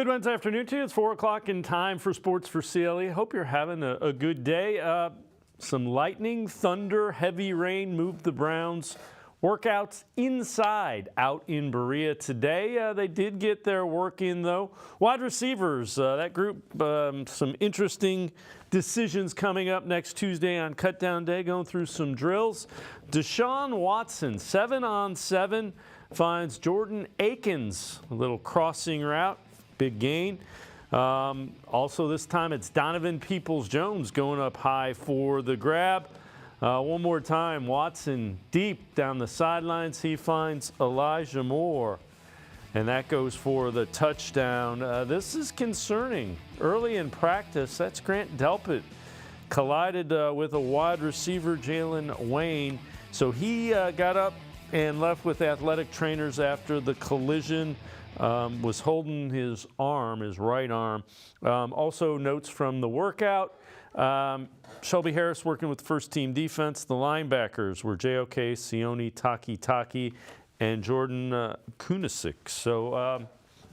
Good Wednesday afternoon to you. It's 4 o'clock in time for Sports4CLE. Hope you're having a good day. Some lightning, thunder, heavy rain moved the Browns. Workouts inside out in Berea today. They did get their work in, though. Wide receivers, that group, some interesting decisions coming up next Tuesday on Cutdown Day, going through some drills. Deshaun Watson, 7-on-7, finds Jordan Akins, a little crossing route. Big gain. Also this time it's Donovan Peoples-Jones going up high for the grab. One more time, Watson deep down the sidelines. He finds Elijah Moore, and that goes for the touchdown. This is concerning. Early in practice, that's Grant Delpit collided with a wide receiver, Jalen Wayne. So he got up and left with athletic trainers after the collision. Was holding his arm, his right arm. Also notes from the workout, Shelby Harris working with first team defense. The linebackers were JOK, Sione Taki, and Jordan Kunasik. So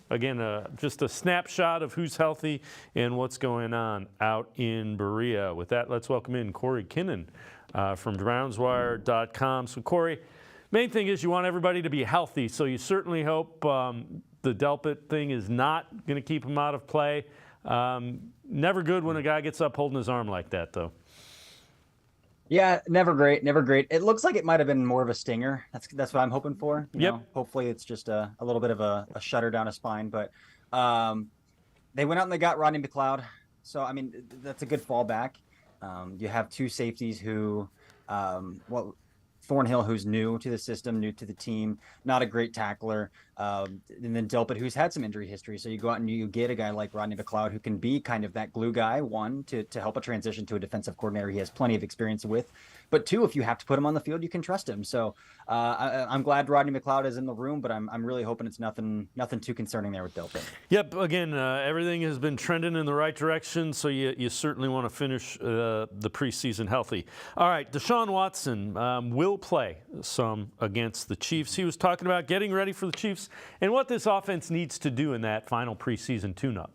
again, just a snapshot of who's healthy and what's going on out in Berea. With that, let's welcome in Cory Kinnan from BrownsWire.com. So Cory, main thing is you want everybody to be healthy, so you certainly hope the Delpit thing is not going to keep him out of play. Never good when a guy gets up holding his arm like that, though. Yeah, never great, never great. It looks like it might have been more of a stinger. That's what I'm hoping for. You know? Hopefully it's just a little bit of a shudder down a spine. But they went out and they got Rodney McLeod. So, I mean, that's a good fallback. You have two safeties who, Thornhill, who's new to the system, new to the team, not a great tackler. And then Delpit, who's had some injury history. So you go out and you get a guy like Rodney McLeod, who can be kind of that glue guy, one, to help a transition to a defensive coordinator he has plenty of experience with. But two, if you have to put him on the field, you can trust him. So I'm glad Rodney McLeod is in the room, but I'm really hoping it's nothing too concerning there with Delpit. Yep, again, everything has been trending in the right direction, so you certainly want to finish the preseason healthy. All right, Deshaun Watson will play some against the Chiefs. He was talking about getting ready for the Chiefs and what this offense needs to do in that final preseason tune-up.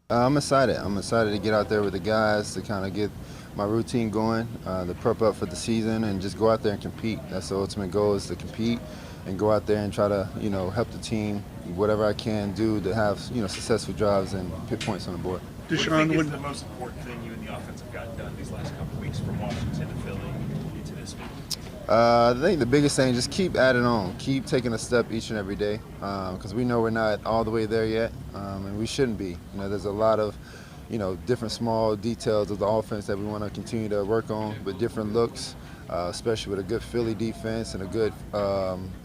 I'm excited. I'm excited to get out there with the guys to kind of get my routine going, to prep up for the season and just go out there and compete. That's the ultimate goal, is to compete and go out there and try to, help the team, whatever I can do to have, successful drives and put points on the board. Deshaun, what do you think is the most important thing you and the offense have gotten done these last couple of weeks from Washington to Philly into this week? I think the biggest thing, just keep adding on, keep taking a step each and every day, because we know we're not all the way there yet, and we shouldn't be. There's a lot of, different small details of the offense that we want to continue to work on with different looks, especially with a good Philly defense and a good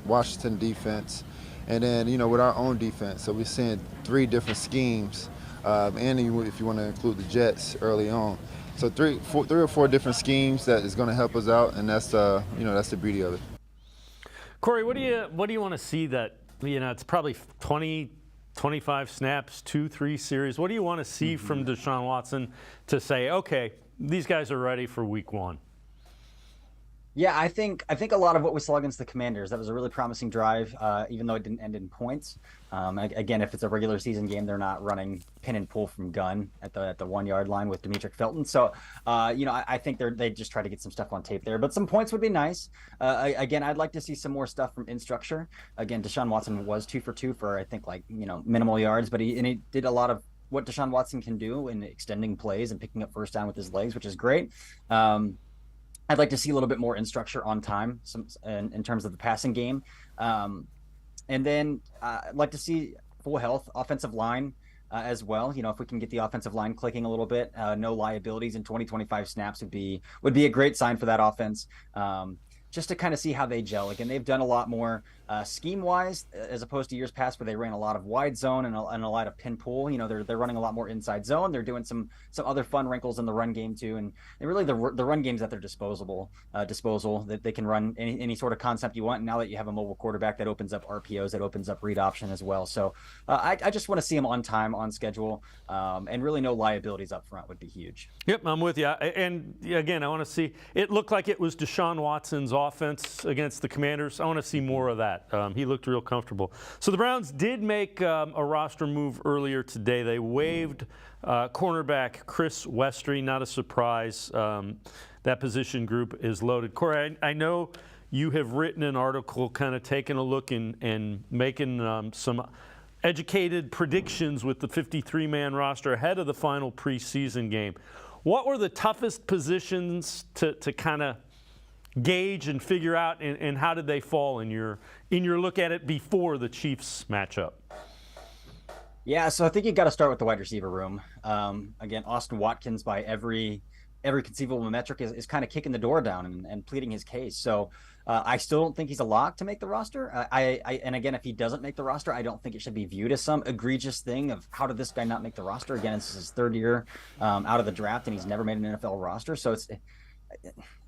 Washington defense, and then with our own defense. So we're seeing 3 different schemes, and if you want to include the Jets early on. So 3 or 4 different schemes that is going to help us out, and that's that's the beauty of it. Cory, what do you want to see that it's probably 25 snaps, 2-3 series. What do you want to see from Deshaun Watson to say, okay, these guys are ready for week 1? Yeah, I think a lot of what we saw against the Commanders, that was a really promising drive, even though it didn't end in points. Again, if it's a regular season game, they're not running pin and pull from gun at the 1 yard line with Demetric Felton. So, I think they just try to get some stuff on tape there. But some points would be nice. Again, I'd like to see some more stuff from in structure. Again, Deshaun Watson was 2 for 2 for, I think, minimal yards, but he did a lot of what Deshaun Watson can do in extending plays and picking up first down with his legs, which is great. I'd like to see a little bit more in structure on time, in terms of the passing game. And then I'd like to see full health offensive line as well. If we can get the offensive line clicking a little bit, no liabilities in 20-25 snaps would be a great sign for that offense. Just to kind of see how they gel. Again, they've done a lot more scheme-wise as opposed to years past where they ran a lot of wide zone and a lot of pin pull. They're running a lot more inside zone. They're doing some other fun wrinkles in the run game too, and really the run game's at their disposal that they can run any sort of concept you want. And now that you have a mobile quarterback, that opens up RPOs, that opens up read option as well. So I just want to see them on time, on schedule, and really no liabilities up front would be huge. Yep, I'm with you. And again, I want to see. It looked like it was Deshaun Watson's offense against the Commanders. I want to see more of that. that. He looked real comfortable. So the Browns did make a roster move earlier today. They waived cornerback Chris Westry. Not a surprise. That position group is loaded. Cory, I know you have written an article kind of taking a look and making some educated predictions with the 53-man roster ahead of the final preseason game. What were the toughest positions to kind of gauge and figure out, and how did they fall in your look at it before the Chiefs matchup? Yeah, so I think you got to start with the wide receiver room. Again, Austin Watkins, by every conceivable metric, is kind of kicking the door down and pleading his case. So I still don't think he's a lock to make the roster. And again, if he doesn't make the roster, I don't think it should be viewed as some egregious thing of how did this guy not make the roster. Again, it's his third year out of the draft, and he's never made an NFL roster. So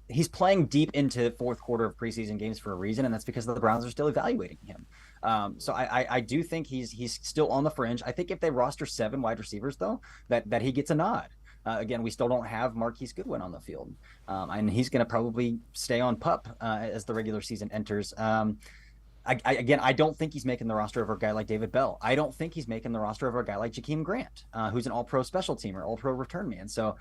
he's playing deep into fourth quarter of preseason games for a reason, and that's because the Browns are still evaluating him. So I do think he's still on the fringe. I think if they roster 7 wide receivers, though, that he gets a nod. Again, we still don't have Marquise Goodwin on the field, and he's going to probably stay on PUP as the regular season enters. I don't think he's making the roster over a guy like David Bell. I don't think he's making the roster over a guy like Jakeem Grant, who's an all-pro special teamer, all-pro return man. So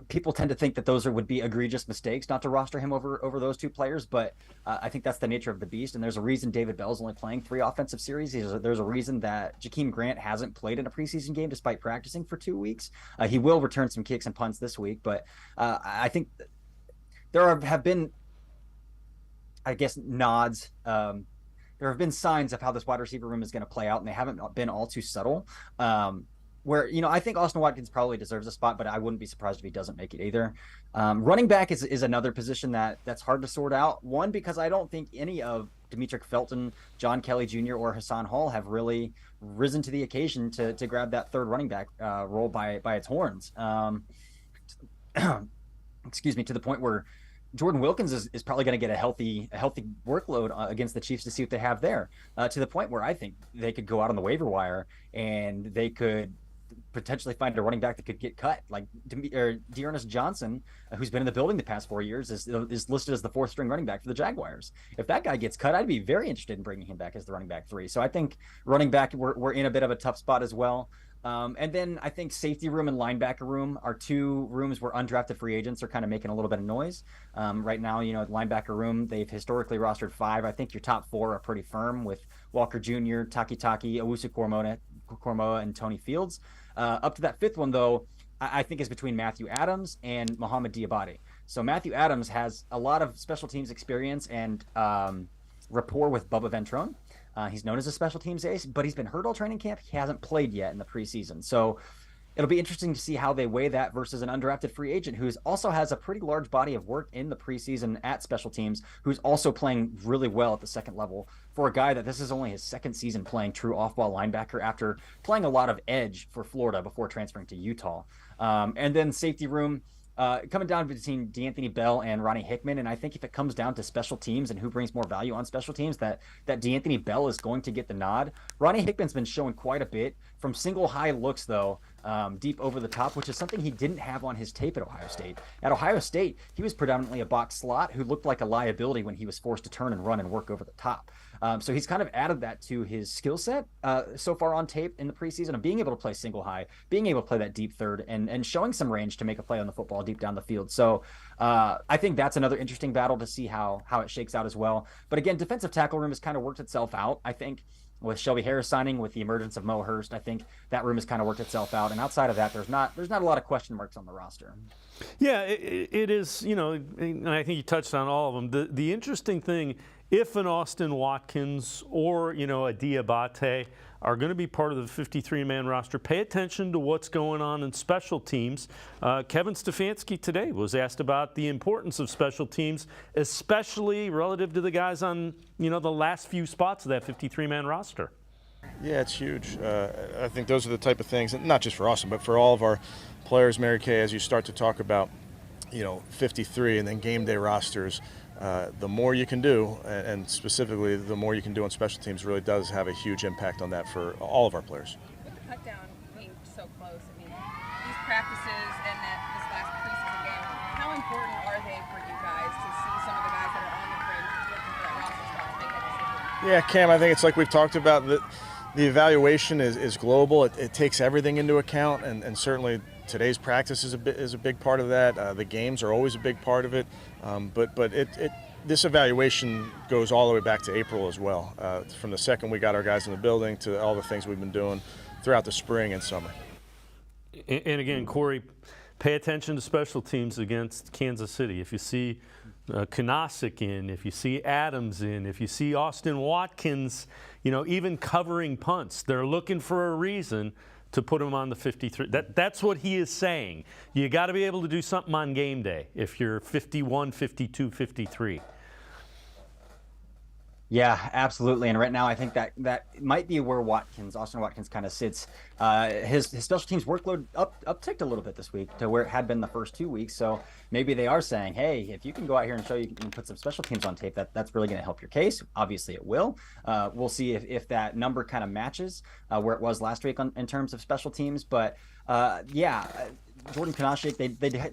people tend to think that those would be egregious mistakes not to roster him over those 2 players, but I think that's the nature of the beast, and there's a reason David Bell's only playing 3 offensive series. There's a reason that Jakeem Grant hasn't played in a preseason game despite practicing for 2 weeks. He will return some kicks and punts this week, but I think there have been, I guess, nods. There have been signs of how this wide receiver room is going to play out, and they haven't been all too subtle. Where, I think Austin Watkins probably deserves a spot, but I wouldn't be surprised if he doesn't make it either. Running back is another position that's hard to sort out. One, because I don't think any of Demetric Felton, John Kelly Jr., or Hassan Hall have really risen to the occasion to grab that third running back role by its horns. Excuse me, to the point where Jordan Wilkins is probably going to get a healthy workload against the Chiefs to see what they have there, to the point where I think they could go out on the waiver wire and they could potentially find a running back that could get cut, like Dearness Johnson, who's been in the building the past 4 years, is listed as the 4th string running back for the Jaguars. If that guy gets cut, I'd be very interested in bringing him back as the running back 3. So I think running back, we're in a bit of a tough spot as well. And then I think safety room and linebacker room are 2 rooms where undrafted free agents are kind of making a little bit of noise. Right now, the linebacker room, they've historically rostered 5. I think your top 4 are pretty firm with Walker Jr., Taki, Owusu-Koramoah, and Tony Fields. Up to that 5th one, though, I think is between Matthew Adams and Mohamed Diabate. So Matthew Adams has a lot of special teams experience and rapport with Bubba Ventrone. He's known as a special teams ace, but he's been hurt all training camp. He hasn't played yet in the preseason. So it'll be interesting to see how they weigh that versus an undrafted free agent who also has a pretty large body of work in the preseason at special teams, who's also playing really well at the second level for a guy that this is only his 2nd season playing true off-ball linebacker after playing a lot of edge for Florida before transferring to Utah. And then safety room, coming down between D'Anthony Bell and Ronnie Hickman, and I think if it comes down to special teams and who brings more value on special teams, that D'Anthony Bell is going to get the nod. Ronnie Hickman's been showing quite a bit from single high looks, though, deep over the top, which is something he didn't have on his tape at Ohio State. At Ohio State, he was predominantly a box slot who looked like a liability when he was forced to turn and run and work over the top. So he's kind of added that to his skill set so far on tape in the preseason of being able to play single high, being able to play that deep third, and showing some range to make a play on the football deep down the field. So I think that's another interesting battle to see how it shakes out as well. But again, defensive tackle room has kind of worked itself out, I think. With Shelby Harris signing, with the emergence of Mo Hurst, I think that room has kind of worked itself out. And outside of that, there's not a lot of question marks on the roster. Yeah, it is, and I think you touched on all of them. The interesting thing, if an Austin Watkins or, a Diabate are going to be part of the 53-man roster, pay attention to what's going on in special teams. Kevin Stefanski today was asked about the importance of special teams, especially relative to the guys on, the last few spots of that 53-man roster. Yeah, it's huge. I think those are the type of things, and not just for Austin, but for all of our players, Mary Kay, as you start to talk about, 53 and then game day rosters, the more you can do, and specifically the more you can do on special teams, really does have a huge impact on that for all of our players. With the cut down being so close, these practices and this last preseason game, how important are they for you guys to see some of the guys that are on the fringe looking for that roster spot make that Yeah, Cam, I think it's like we've talked about, the evaluation is global. It takes everything into account, and certainly today's practice is a big part of that. The games are always a big part of it, but this evaluation goes all the way back to April as well, from the second we got our guys in the building to all the things we've been doing throughout the spring and summer. And again, Cory, pay attention to special teams against Kansas City. If you see Kanasic in, if you see Adams in, if you see Austin Watkins, even covering punts, they're looking for a reason to put him on the 53. That's what he is saying. You got to be able to do something on game day if you're 51, 52, 53. Yeah, absolutely. And right now, I think that might be where Austin Watkins kind of sits. His special teams workload upticked a little bit this week to where it had been the first 2 weeks. So maybe they are saying, hey, if you can go out here and show you can put some special teams on tape, that's really going to help your case. Obviously, it will. We'll see if that number kind of matches where it was last week in terms of special teams. But Jordan Kanasic,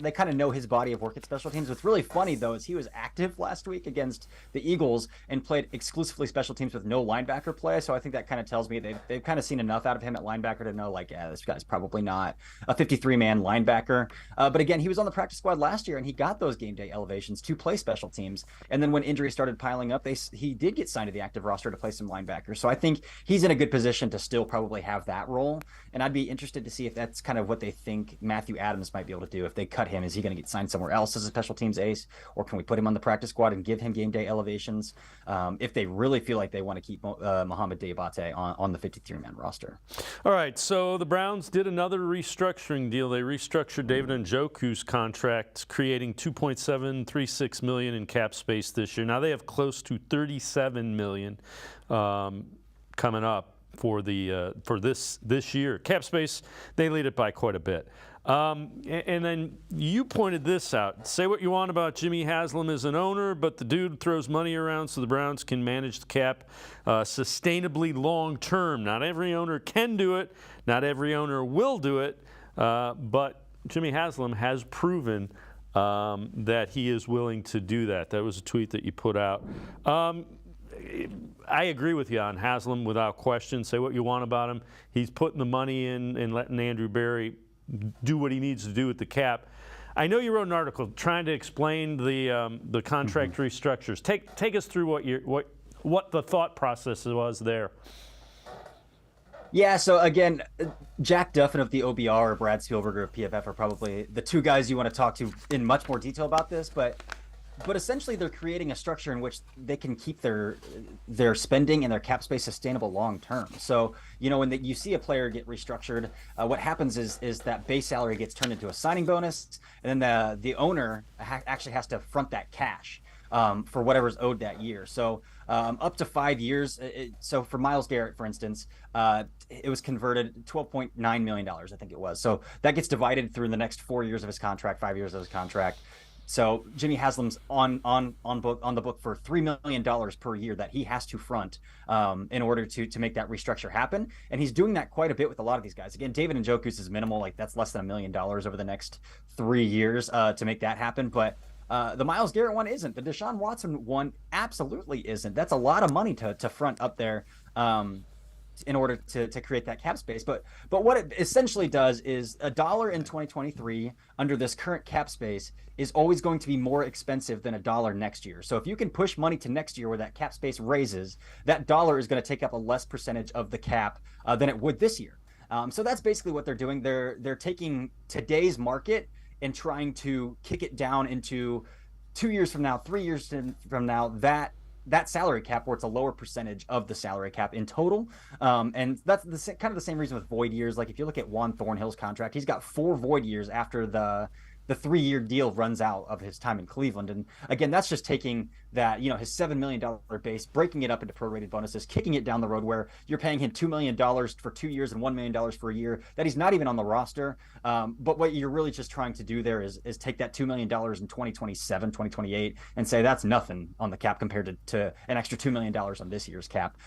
they kind of know his body of work at special teams. What's really funny, though, is he was active last week against the Eagles and played exclusively special teams with no linebacker play. So I think that kind of tells me they've kind of seen enough out of him at linebacker to know, like, yeah, this guy's probably not a 53-man linebacker. But again, he was on the practice squad last year, and he got those game day elevations to play special teams. And then when injuries started piling up, he did get signed to the active roster to play some linebackers. So I think he's in a good position to still probably have that role. And I'd be interested to see if that's kind of what they think Matthew Adams might be able to do. If they cut him, is he going to get signed somewhere else as a special teams ace, or can we put him on the practice squad and give him game day elevations? If they really feel like they want to keep Mohamed Diabate on the 53-man roster. All right, so the Browns did another restructuring deal. They restructured David Njoku's contract, creating $2.736 million in cap space this year. Now they have close to $37 million coming up for this year. Cap space, they lead it by quite a bit. And then you pointed this out. Say what you want about Jimmy Haslam as an owner, but the dude throws money around so the Browns can manage the cap sustainably long term. Not every owner can do it. Not every owner will do it. But Jimmy Haslam has proven that he is willing to do that. That was a tweet that you put out. I agree with you on Haslam without question. Say what you want about him. He's putting the money in and letting Andrew Berry do what he needs to do with the cap. I know you wrote an article trying to explain the contract restructures. Take us through what the thought process was there. Yeah, so again, Jack Duffin of the OBR or Brad Spielberger of PFF are probably the two guys you want to talk to in much more detail about this, but essentially they're creating a structure in which they can keep their spending and their cap space sustainable long term. So, when you see a player get restructured, what happens is that base salary gets turned into a signing bonus, and then the owner actually has to front that cash for whatever's owed that year. So up to 5 years. So for Myles Garrett, for instance, it was converted $12.9 million, I think it was. So that gets divided through the next 4 years of his contract, 5 years of his contract. So Jimmy Haslam's on the book for $3 million per year that he has to front in order to make that restructure happen. And he's doing that quite a bit with a lot of these guys. Again, David Njoku's is minimal, like that's less than $1 million over the next 3 years to make that happen. But the Myles Garrett one isn't. The Deshaun Watson one absolutely isn't. That's a lot of money to front up there in order to create that cap space. But what it essentially does is $1 in 2023 under this current cap space is always going to be more expensive than $1 next year. So if you can push money to next year where that cap space raises, that $1 is going to take up a less percentage of the cap than it would this year. So that's basically what they're doing. They're taking today's market and trying to kick it down into 2 years from now, 3 years from now, that salary cap where it's a lower percentage of the salary cap in total. And that's kind of the same reason with void years. Like if you look at Juan Thornhill's contract, he's got 4 void years after the 3-year deal runs out of his time in Cleveland. And again, that's just taking that, his $7 million base, breaking it up into prorated bonuses, kicking it down the road where you're paying him $2 million for 2 years and $1 million for a year that he's not even on the roster. But what you're really just trying to do there is take that $2 million in 2027, 2028 and say that's nothing on the cap compared to an extra $2 million on this year's cap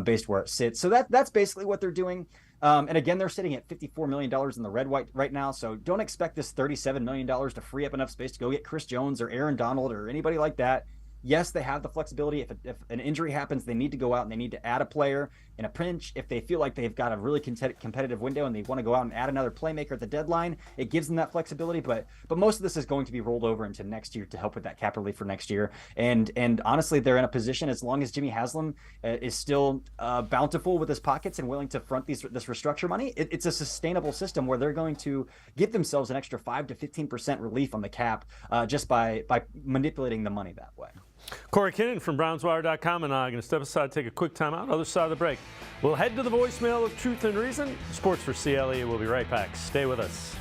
based where it sits. So that's basically what they're doing. And again, they're sitting at $54 million in the red white right now. So don't expect this $37 million to free up enough space to go get Chris Jones or Aaron Donald or anybody like that. Yes, they have the flexibility. If an injury happens, they need to go out and they need to add a player in a pinch. If they feel like they've got a really competitive window and they want to go out and add another playmaker at the deadline, it gives them that flexibility. But most of this is going to be rolled over into next year to help with that cap relief for next year. And honestly, they're in a position, as long as Jimmy Haslam is still bountiful with his pockets and willing to front this restructure money, it's a sustainable system where they're going to give themselves an extra 5 to 15% relief on the cap just by manipulating the money that way. Cory Kinnan from BrownsWire.com and I are going to step aside, take a quick time out. Other side of the break, we'll head to the voicemail of Truth and Reason. Sports for CLE. We'll be right back. Stay with us.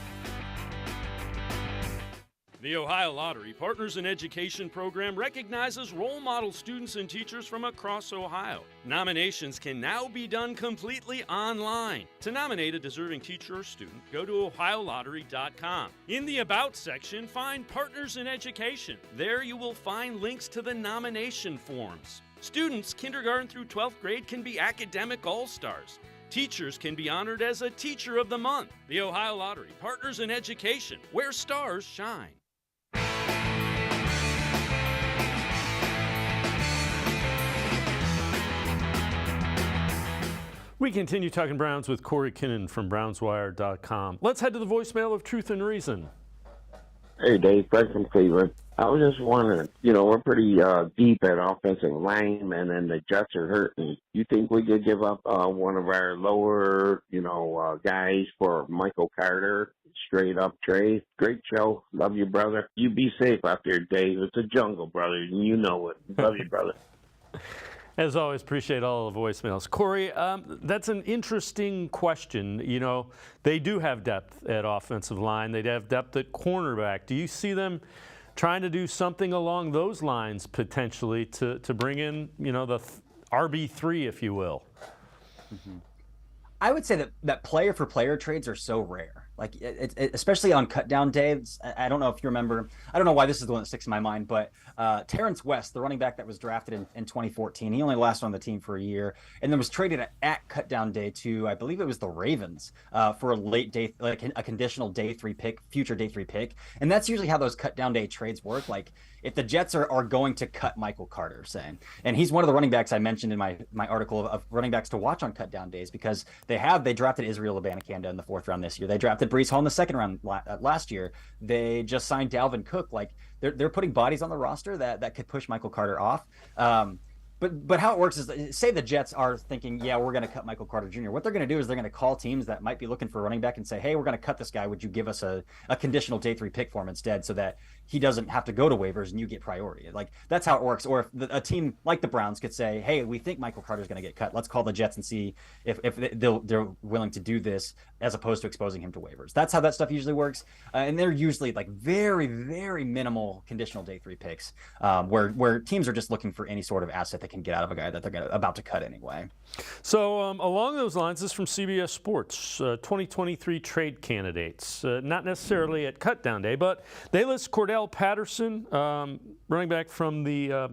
The Ohio Lottery Partners in Education program recognizes role model students and teachers from across Ohio. Nominations can now be done completely online. To nominate a deserving teacher or student, go to ohiolottery.com. In the About section, find Partners in Education. There you will find links to the nomination forms. Students kindergarten through 12th grade can be academic all-stars. Teachers can be honored as a Teacher of the Month. The Ohio Lottery Partners in Education, where stars shine. We continue talking Browns with Cory Kinnan from BrownsWire.com. Let's head to the voicemail of Truth and Reason. Hey, Dave, Fred from Cleveland. I was just wondering, we're pretty deep at offensive linemen, and the Jets are hurting. You think we could give up one of our lower, guys for Michael Carter? Straight up trade. Great show. Love you, brother. You be safe out there, Dave. It's a jungle, brother, and you know it. Love you, brother. As always, appreciate all the voicemails. Cory, that's an interesting question. They do have depth at offensive line. They have depth at cornerback. Do you see them trying to do something along those lines potentially to bring in, the RB3, if you will? Mm-hmm. I would say that player-for-player trades are so rare. Like, especially on cut-down days. I don't know if you remember. I don't know why this is the one that sticks in my mind, but Terrence West, the running back that was drafted in 2014, he only lasted on the team for a year, and then was traded at cut-down day to, I believe it was the Ravens, for a late day, like a conditional day 3 pick, future day 3 pick. And that's usually how those cut-down day trades work. Like, if the Jets are going to cut Michael Carter, say, and he's one of the running backs I mentioned in my article of running backs to watch on cut-down days, because they drafted Israel Abanikanda in the 4th round this year. They drafted Breece Hall in the 2nd round last year. They just signed Dalvin Cook. Like, they're putting bodies on the roster that could push Michael Carter off. But how it works is, say the Jets are thinking, yeah, we're going to cut Michael Carter Jr. What they're going to do is they're going to call teams that might be looking for a running back and say, hey, we're going to cut this guy. Would you give us a conditional day 3 pick for him instead, so that he doesn't have to go to waivers and you get priority? Like, that's how it works. Or if a team like the Browns could say, hey, we think Michael Carter's going to get cut. Let's call the Jets and see if they're willing to do this, as opposed to exposing him to waivers. That's how that stuff usually works. And they're usually like very, very minimal conditional day 3 picks, where teams are just looking for any sort of asset that can get out of a guy that they're about to cut anyway. So along those lines, this is from CBS Sports, 2023 trade candidates, not necessarily at cut down day, but they list Cordell Patterson, running back from the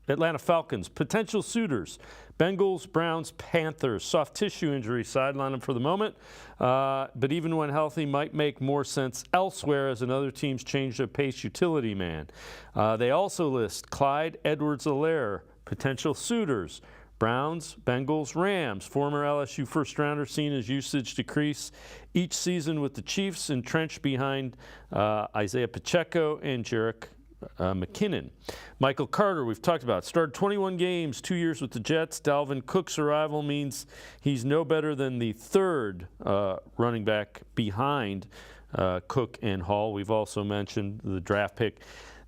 Atlanta Falcons, potential suitors: Bengals, Browns, Panthers. Soft tissue injury sideline him for the moment, but even when healthy, might make more sense elsewhere as another team's change of pace utility man. They also list Clyde Edwards-Helaire, potential suitors: Browns, Bengals, Rams. Former LSU first-rounder seen his usage decrease each season with the Chiefs, entrenched behind Isaiah Pacheco and Jerick McKinnon. Michael Carter, we've talked about, started 21 games, 2 years with the Jets. Dalvin Cook's arrival means he's no better than the 3rd running back behind Cook and Hall. We've also mentioned the draft pick.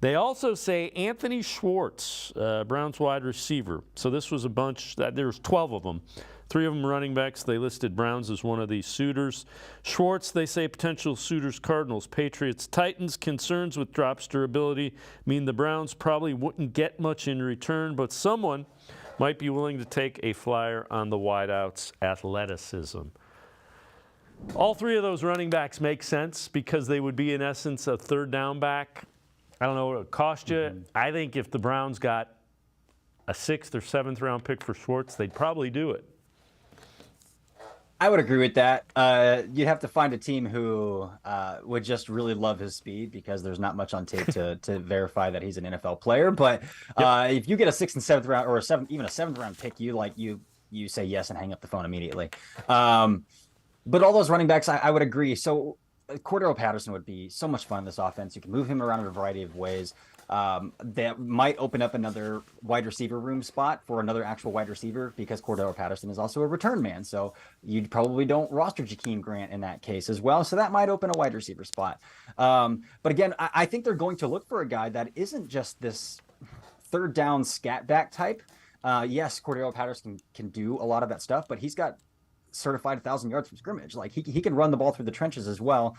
They also say Anthony Schwartz, Browns wide receiver. So this was a bunch, there's 12 of them. 3 of them running backs. They listed Browns as one of these suitors. Schwartz, they say potential suitors: Cardinals, Patriots, Titans. Concerns with Drop's durability mean the Browns probably wouldn't get much in return, but someone might be willing to take a flyer on the wideout's athleticism. All 3 of those running backs make sense because they would be, in essence, a 3rd down back. I don't know what it would cost you. Mm-hmm. I think if the Browns got a 6th or 7th round pick for Schwartz, they'd probably do it. I would agree with that. You'd have to find a team who would just really love his speed because there's not much on tape to verify that he's an NFL player. But if you get a 6th and 7th round or even a 7th round pick, you say yes and hang up the phone immediately. But all those running backs, I would agree. So Cordero Patterson would be so much fun in this offense. You can move him around in a variety of ways. That might open up another wide receiver room spot for another actual wide receiver because Cordero Patterson is also a return man. So you probably don't roster Jakeem Grant in that case as well. So that might open a wide receiver spot. But again, I think they're going to look for a guy that isn't just this third down scat back type. Yes, Cordero Patterson can do a lot of that stuff, but he's got certified 1,000 yards from scrimmage. Like he can run the ball through the trenches as well.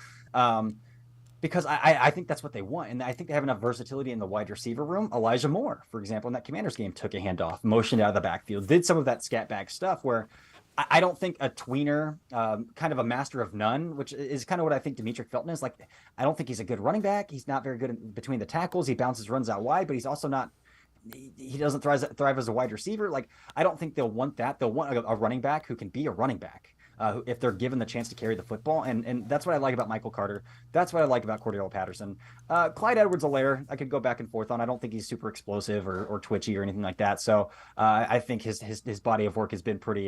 Because I think that's what they want. And I think they have enough versatility in the wide receiver room. Elijah Moore, for example, in that Commanders game, took a handoff, motioned out of the backfield, did some of that scat back stuff where I don't think a tweener, kind of a master of none, which is kind of what I think Demetric Felton is. Like, I don't think he's a good running back. He's not very good in between the tackles. He bounces, runs out wide, but he's also not, he doesn't thrive as a wide receiver. Like, I don't think they'll want that. They'll want a running back who can be a running back. If they're given the chance to carry the football. And that's what I like about Michael Carter. That's what I like about Cordero Patterson. Clyde Edwards-Helaire, I could go back and forth on. I don't think he's super explosive or twitchy or anything like that. So I think his body of work has been pretty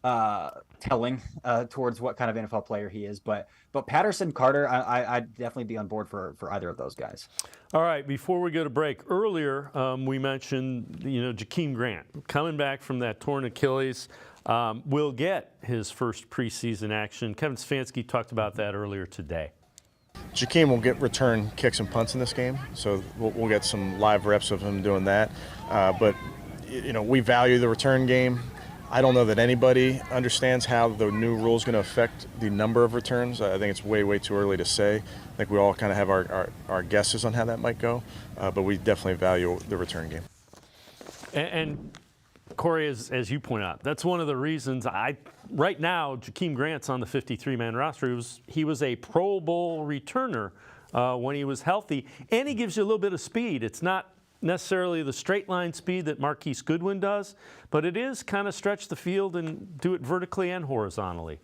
telling towards what kind of NFL player he is. But Patterson, Carter, I'd definitely be on board for either of those guys. All right, before we go to break, earlier we mentioned, Jakeem Grant coming back from that torn Achilles. Will get his first preseason action. Kevin Stefanski talked about that earlier today. Jakeem will get return kicks and punts in this game, so we'll get some live reps of him doing that. But we value the return game. I don't know that anybody understands how the new rule is going to affect the number of returns. I think it's way too early to say. I think we all kind of have our guesses on how that might go, but we definitely value the return game. And Cory, as you point out, that's one of the reasons right now, Jakeem Grant's on the 53-man roster. He was a Pro Bowl returner when he was healthy, and he gives you a little bit of speed. It's not necessarily the straight line speed that Marquise Goodwin does, but it is kind of stretch the field and do it vertically and horizontally.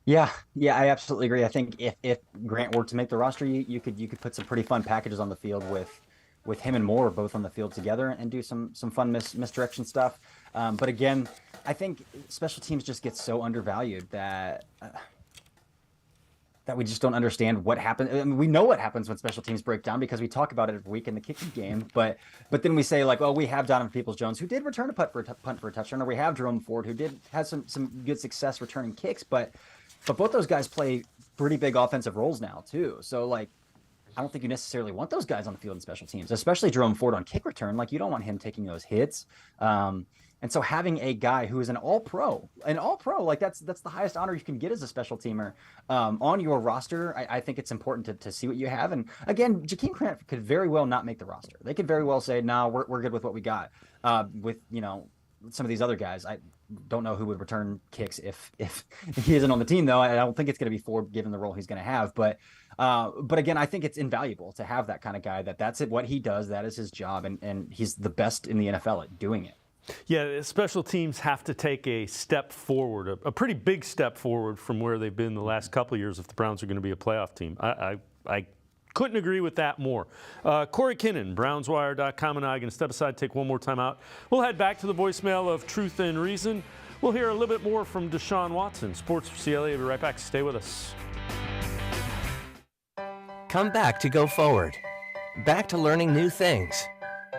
Yeah, I absolutely agree. I think if Grant were to make the roster, you could put some pretty fun packages on the field with him and Moore both on the field together and do some fun misdirection stuff. But again, I think special teams just get so undervalued that we just don't understand what happens. I mean, we know what happens when special teams break down because we talk about it every week in the kicking game. But then we say, like, well, we have Donovan Peoples-Jones who did return a punt for a touchdown, or we have Jerome Ford who has some good success returning kicks. But both those guys play pretty big offensive roles now too. So like, I don't think you necessarily want those guys on the field in special teams, especially Jerome Ford on kick return. Like, you don't want him taking those hits. And so having a guy who is an all-pro, like that's the highest honor you can get as a special teamer on your roster. I think it's important to see what you have. And again, Jakeem Grant could very well not make the roster. They could very well say, no, we're good with what we got. With some of these other guys, I don't know who would return kicks if he isn't on the team, though. I don't think it's going to be Ford given the role he's going to have. But again, I think it's invaluable to have that kind of guy. That's what he does. That is his job, and he's the best in the NFL at doing it. Yeah, special teams have to take a step forward, a pretty big step forward from where they've been the last couple of years if the Browns are going to be a playoff team. I couldn't agree with that more. Cory Kinnan, BrownsWire.com, and I are going to step aside, take one more time out. We'll head back to the voicemail of Truth and Reason. We'll hear a little bit more from Deshaun Watson. Sports4CLE, we'll be right back. Stay with us. Come back to go forward. Back to learning new things.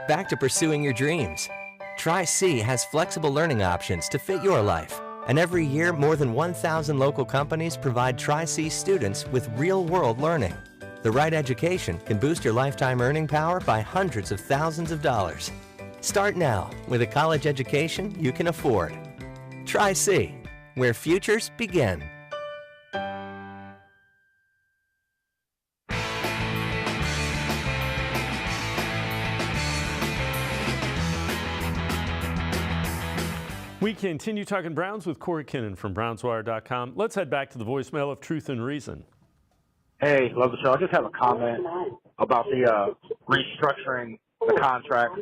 Back to pursuing your dreams. Tri-C has flexible learning options to fit your life. And every year, more than 1,000 local companies provide Tri-C students with real-world learning. The right education can boost your lifetime earning power by hundreds of thousands of dollars. Start now with a college education you can afford. Tri-C, where futures begin. We continue talking Browns with Cory Kinnan from BrownsWire.com. Let's head back to the voicemail of Truth and Reason. Hey, love the show. I just have a comment about the restructuring the contracts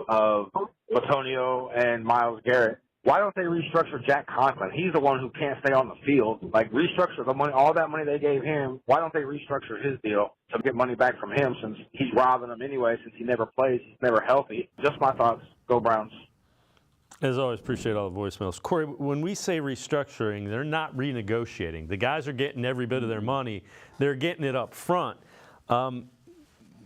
of Antonio and Myles Garrett. why don't they restructure Jack Conklin? He's the one who can't stay on the field. Like, restructure the money, all that money they gave him. Why don't they restructure his deal to get money back from him, since he's robbing them anyway, since he never plays, he's never healthy? Just my thoughts. Go Browns. As always, appreciate all the voicemails. Cory, when we say restructuring, they're not renegotiating. The guys are getting every bit of their money. They're getting it up front.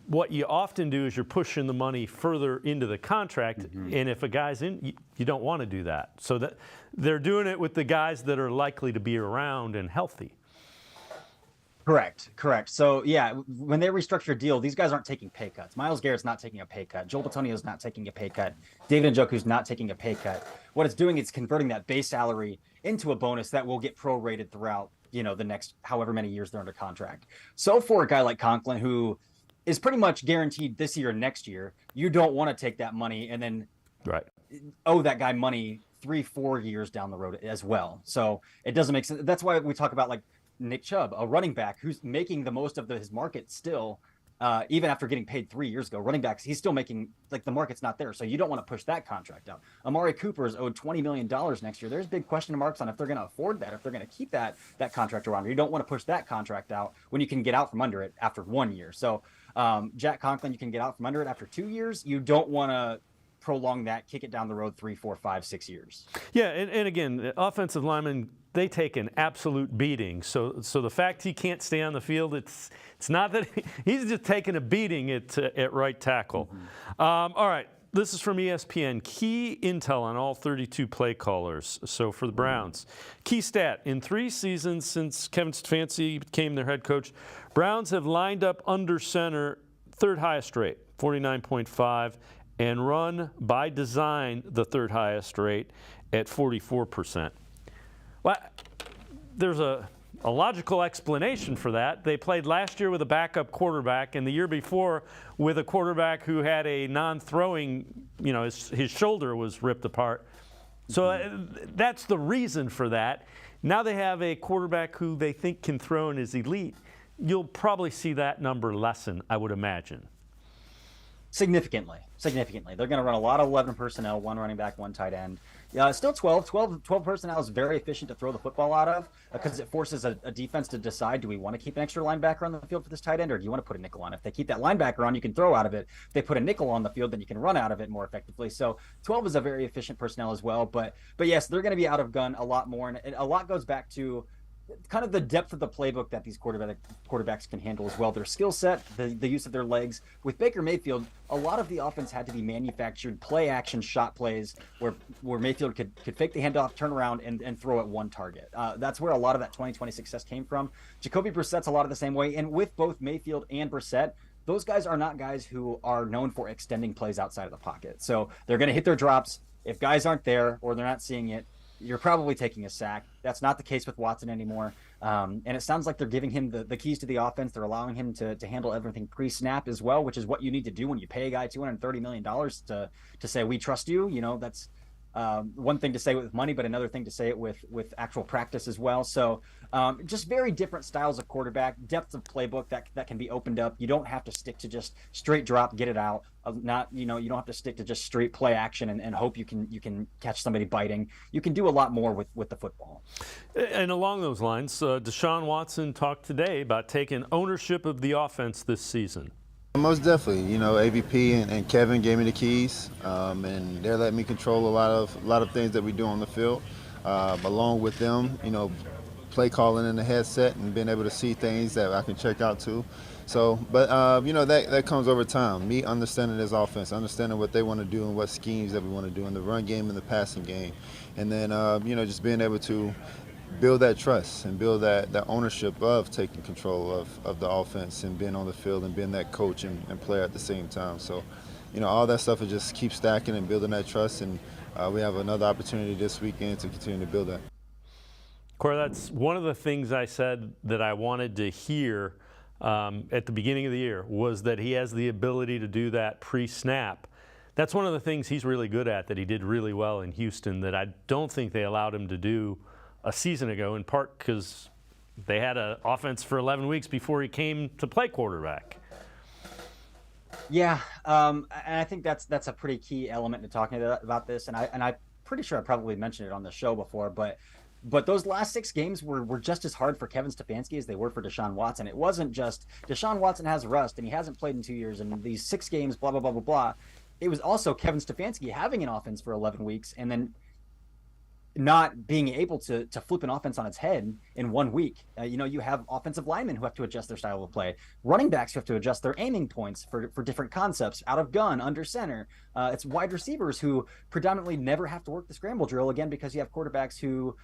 What you often do is you're pushing the money further into the contract, and if a guy's in, you don't want to do that. So that they're doing it with the guys that are likely to be around and healthy. Correct. So, yeah, when they restructure a deal, these guys aren't taking pay cuts. Myles Garrett's not taking a pay cut. Joel Bitonio's not taking a pay cut. David Njoku's not taking a pay cut. What it's doing is converting that base salary into a bonus that will get prorated throughout, the next however many years they're under contract. So for a guy like Conklin, who is pretty much guaranteed this year and next year, you don't want to take that money and then owe that guy money 3-4 years down the road as well. So it doesn't make sense. That's why we talk about like Nick Chubb, a running back who's making the most of his market still, even after getting paid 3 years ago. Running backs, he's still making, like, the market's not there. So you don't want to push that contract out. Amari Cooper is owed $20 million next year. There's big question marks on if they're going to afford that, if they're going to keep that contract around. You don't want to push that contract out when you can get out from under it after 1 year. So Jack Conklin, you can get out from under it after 2 years. You don't want to prolong that, kick it down the road 3, 4, 5, 6 years. Yeah, and again, offensive linemen, they take an absolute beating. So the fact he can't stay on the field, it's not that he's just taking a beating at right tackle. All right, this is from ESPN. Key intel on all 32 play callers. So for the Browns, key stat, in 3 seasons since Kevin Stefanski became their head coach, Browns have lined up under center third highest rate, 49.5, and run by design the third highest rate at 44%. Well, there's a logical explanation for that. They played last year with a backup quarterback, and the year before with a quarterback who had a non-throwing, his shoulder was ripped apart. So that's the reason for that. Now they have a quarterback who they think can throw and is elite. You'll probably see that number lessen, I would imagine. Significantly. They're going to run a lot of 11 personnel, 1 running back, 1 tight end. Still 12 personnel is very efficient to throw the football out of, because it forces a defense to decide, do we want to keep an extra linebacker on the field for this tight end, or do you want to put a nickel on? If they keep that linebacker on, you can throw out of it. If they put a nickel on the field, then you can run out of it more effectively. So 12 is a very efficient personnel as well. But yes, they're going to be out of gun a lot more, and a lot goes back to kind of the depth of the playbook that these quarterbacks can handle as well. Their skill set, the use of their legs. With Baker Mayfield, a lot of the offense had to be manufactured play action shot plays where Mayfield could fake the handoff, turn around, and throw at one target. That's where a lot of that 2020 success came from. Jacoby Brissett's a lot of the same way. And with both Mayfield and Brissett, those guys are not guys who are known for extending plays outside of the pocket. So they're going to hit their drops. If guys aren't there or they're not seeing it, you're probably taking a sack. That's not the case with Watson anymore. And it sounds like they're giving him the keys to the offense. They're allowing him to handle everything pre-snap as well, which is what you need to do when you pay a guy $230 million to say, we trust you. That's one thing to say with money, but another thing to say it with actual practice as well. So just very different styles of quarterback, depth of playbook that can be opened up. You don't have to stick to just straight drop, get it out. You don't have to stick to just straight play action and hope you can catch somebody biting. You can do a lot more with the football. And along those lines, Deshaun Watson talked today about taking ownership of the offense this season. Most definitely, AVP and Kevin gave me the keys, and they're letting me control a lot of things that we do on the field, along with them, play calling in the headset and being able to see things that I can check out too. So, but that comes over time. Me understanding this offense, understanding what they want to do and what schemes that we want to do in the run game and the passing game, and then just being able to build that trust and build that ownership of taking control of the offense and being on the field and being that coach and player at the same time. So, all that stuff will just keep stacking and building that trust, and we have another opportunity this weekend to continue to build that. Cory, that's one of the things I said that I wanted to hear at the beginning of the year, was that he has the ability to do that pre-snap. That's one of the things he's really good at, that he did really well in Houston, that I don't think they allowed him to do a season ago, in part because they had an offense for 11 weeks before he came to play quarterback. Yeah, and I think that's a pretty key element to talking about this. And I pretty sure I probably mentioned it on the show before, but those last 6 games were just as hard for Kevin Stefanski as they were for Deshaun Watson. It wasn't just Deshaun Watson has rust and he hasn't played in 2 years and these 6 games, blah, blah, blah, blah, blah. It was also Kevin Stefanski having an offense for 11 weeks and then not being able to flip an offense on its head in 1 week. You have offensive linemen who have to adjust their style of play, running backs who have to adjust their aiming points for different concepts, out of gun, under center. It's wide receivers who predominantly never have to work the scramble drill, again, because you have quarterbacks who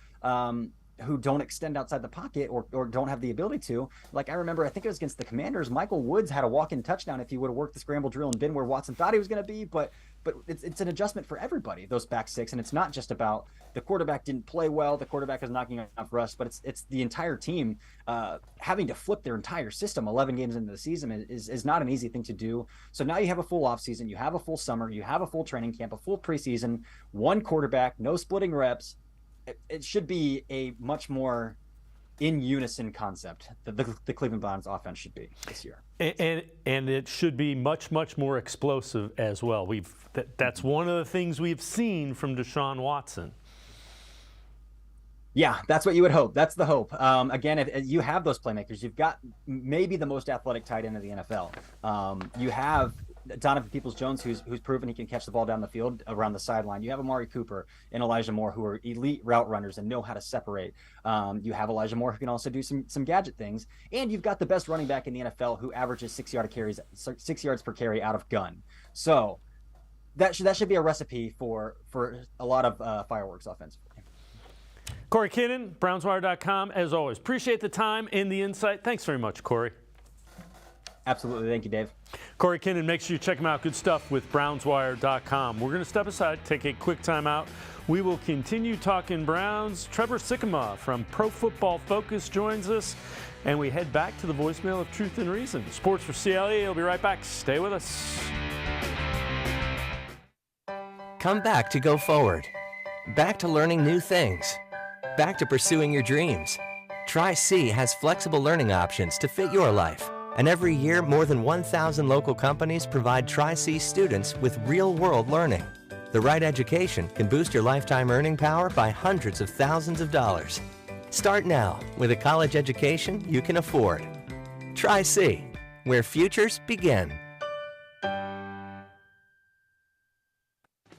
don't extend outside the pocket or don't have the ability to. Like I remember, I think it was against the Commanders, Michael Woods had a walk-in touchdown if he would have worked the scramble drill and been where Watson thought he was going to be, but it's an adjustment for everybody, those back 6, and it's not just about the quarterback didn't play well, the quarterback is knocking off rust, but it's the entire team having to flip their entire system 11 games into the season is not an easy thing to do. So now you have a full offseason, you have a full summer, you have a full training camp, a full preseason, 1 quarterback, no splitting reps. It should be a much more in unison concept that the Cleveland Browns offense should be this year. And it should be much, much more explosive as well. That's one of the things we've seen from Deshaun Watson. Yeah, that's what you would hope. That's the hope. Again, if you have those playmakers, you've got maybe the most athletic tight end of the NFL. You have Donovan Peoples-Jones, who's proven he can catch the ball down the field around the sideline. You have Amari Cooper and Elijah Moore, who are elite route runners and know how to separate. You have Elijah Moore, who can also do some gadget things. And you've got the best running back in the NFL, who averages 6 yards per carry out of gun. So that should be a recipe for a lot of fireworks offensively. Cory Kinnan, BrownsWire.com, as always. Appreciate the time and the insight. Thanks very much, Cory. Absolutely. Thank you, Dave. Cory Kinnan, make sure you check him out. Good stuff with BrownsWire.com. We're going to step aside, take a quick timeout. We will continue talking Browns. Trevor Sikkema from Pro Football Focus joins us, and we head back to the voicemail of Truth and Reason. Sports for CLE. We'll be right back. Stay with us. Come back to go forward. Back to learning new things. Back to pursuing your dreams. Tri-C has flexible learning options to fit your life. And every year, more than 1,000 local companies provide Tri-C students with real-world learning. The right education can boost your lifetime earning power by hundreds of thousands of dollars. Start now with a college education you can afford. Tri-C, where futures begin.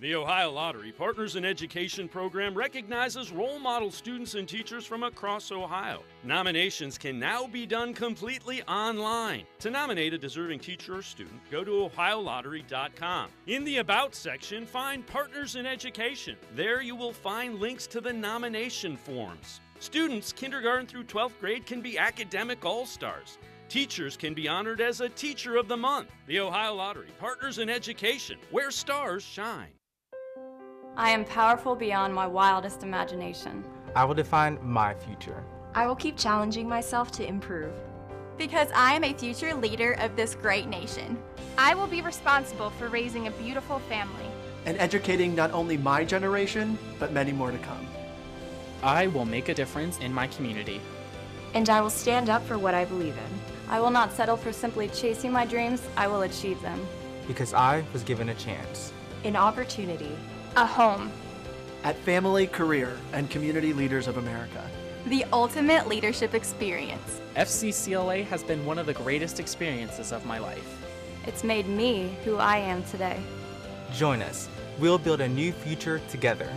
The Ohio Lottery Partners in Education program recognizes role model students and teachers from across Ohio. Nominations can now be done completely online. To nominate a deserving teacher or student, go to ohiolottery.com. In the About section, find Partners in Education. There you will find links to the nomination forms. Students, kindergarten through 12th grade, can be academic all-stars. Teachers can be honored as a Teacher of the Month. The Ohio Lottery Partners in Education, where stars shine. I am powerful beyond my wildest imagination. I will define my future. I will keep challenging myself to improve. Because I am a future leader of this great nation. I will be responsible for raising a beautiful family. And educating not only my generation, but many more to come. I will make a difference in my community. And I will stand up for what I believe in. I will not settle for simply chasing my dreams. I will achieve them. Because I was given a chance. An opportunity. A home. At Family, Career, and Community Leaders of America. The ultimate leadership experience. FCCLA has been one of the greatest experiences of my life. It's made me who I am today. Join us. We'll build a new future together.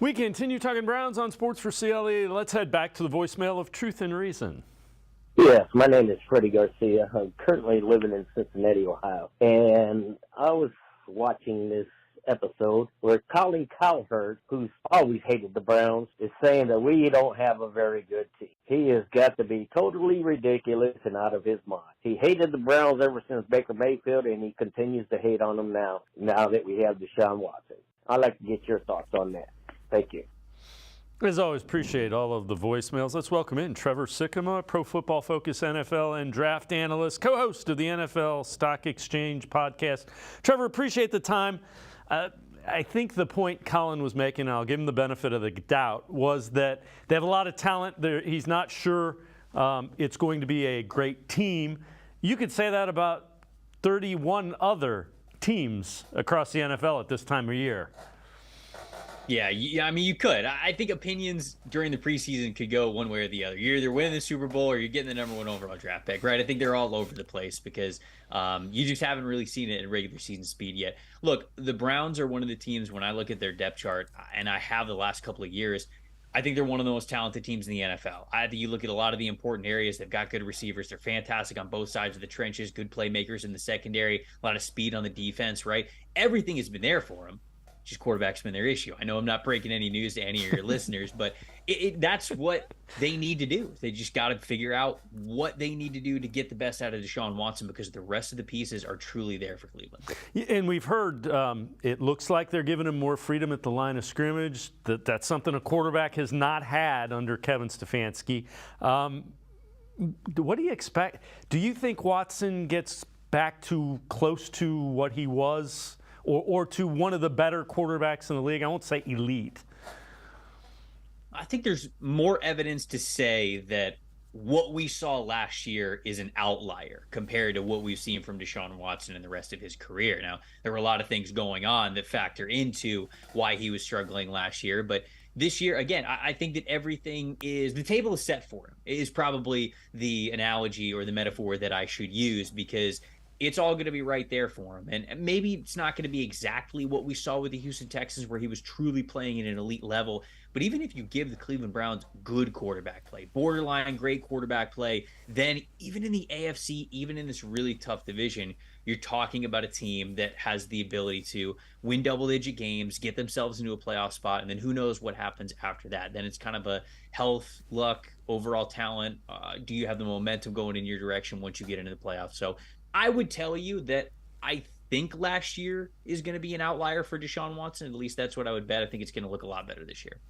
We continue talking Browns on Sports for CLE. Let's head back to the voicemail of Truth and Reason. Yes, my name is Freddie Garcia. I'm currently living in Cincinnati, Ohio. And I was watching this episode where Colin Cowherd, who's always hated the Browns, is saying that we don't have a very good team. He has got to be totally ridiculous and out of his mind. He hated the Browns ever since Baker Mayfield, and he continues to hate on them now that we have Deshaun Watson. I'd like to get your thoughts on that. Thank you. As always, appreciate all of the voicemails. Let's welcome in Trevor Sikkema, Pro Football Focus NFL and draft analyst, co-host of the NFL Stock Exchange podcast. Trevor, appreciate the time. I think the point Colin was making, and I'll give him the benefit of the doubt, was that they have a lot of talent. He's not sure it's going to be a great team. You could say that about 31 other teams across the NFL at this time of year. Yeah, I mean, you could. I think opinions during the preseason could go one way or the other. You're either winning the Super Bowl or you're getting the #1 overall draft pick, right? I think they're all over the place because you just haven't really seen it in regular season speed yet. Look, the Browns are one of the teams, when I look at their depth chart, and I have the last couple of years, I think they're one of the most talented teams in the NFL. I think you look at a lot of the important areas. They've got good receivers. They're fantastic on both sides of the trenches, good playmakers in the secondary, a lot of speed on the defense, right? Everything has been there for them. Just quarterback's been their issue. I know I'm not breaking any news to any of your listeners, but that's what they need to do. They just got to figure out what they need to do to get the best out of Deshaun Watson, because the rest of the pieces are truly there for Cleveland. And we've heard it looks like they're giving him more freedom at the line of scrimmage. That's something a quarterback has not had under Kevin Stefanski. What do you expect? Do you think Watson gets back to close to what he was, or to one of the better quarterbacks in the league? I won't say elite. I think there's more evidence to say that what we saw last year is an outlier compared to what we've seen from Deshaun Watson in the rest of his career. Now, there were a lot of things going on that factor into why he was struggling last year, but this year, again, I think that everything the table is set for him, is probably the analogy or the metaphor that I should use, because it's all going to be right there for him. And maybe it's not going to be exactly what we saw with the Houston Texans, where he was truly playing at an elite level. But even if you give the Cleveland Browns good quarterback play, borderline great quarterback play, then even in the AFC, even in this really tough division, you're talking about a team that has the ability to win double-digit games, get themselves into a playoff spot, and then who knows what happens after that. Then it's kind of a health, luck, overall talent. Do you have the momentum going in your direction once you get into the playoffs? So I would tell you that I think last year is going to be an outlier for Deshaun Watson. At least that's what I would bet. I think it's going to look a lot better this year.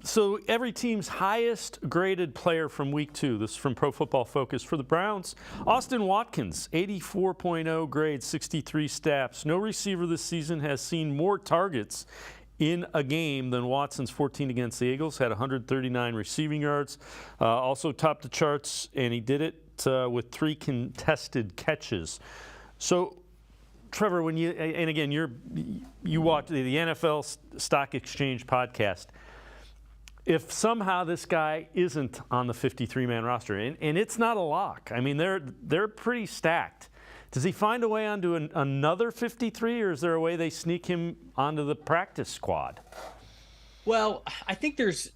So every team's highest graded player from week 2, this is from Pro Football Focus, for the Browns, Austin Watkins, 84.0 grade, 63 snaps. No receiver this season has seen more targets in a game than Watson's 14 against the Eagles, had 139 receiving yards, also topped the charts, and he did it with 3 contested catches. So, Trevor, when and again, you watch the NFL Stock Exchange podcast. If somehow this guy isn't on the 53-man roster, and it's not a lock, I mean, they're pretty stacked. Does he find a way onto another 53, or is there a way they sneak him onto the practice squad? Well, I think there's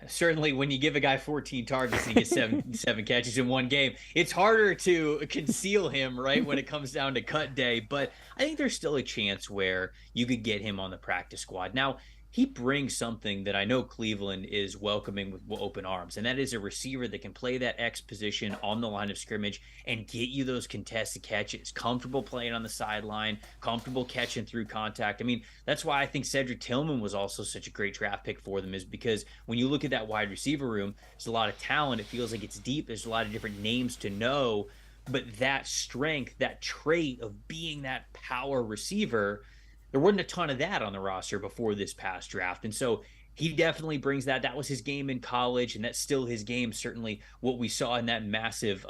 certainly, when you give a guy 14 targets and he gets seven catches in one game, it's harder to conceal him, right, when it comes down to cut day. But I think there's still a chance where you could get him on the practice squad. Now, he brings something that I know Cleveland is welcoming with open arms, and that is a receiver that can play that X position on the line of scrimmage and get you those contested catches, comfortable playing on the sideline, comfortable catching through contact. I mean, that's why I think Cedric Tillman was also such a great draft pick for them, is because when you look at that wide receiver room, there's a lot of talent. It feels like it's deep. There's a lot of different names to know, but that strength, that trait of being that power receiver, there wasn't a ton of that on the roster before this past draft. And so he definitely brings that. That was his game in college, and that's still his game. Certainly what we saw in that massive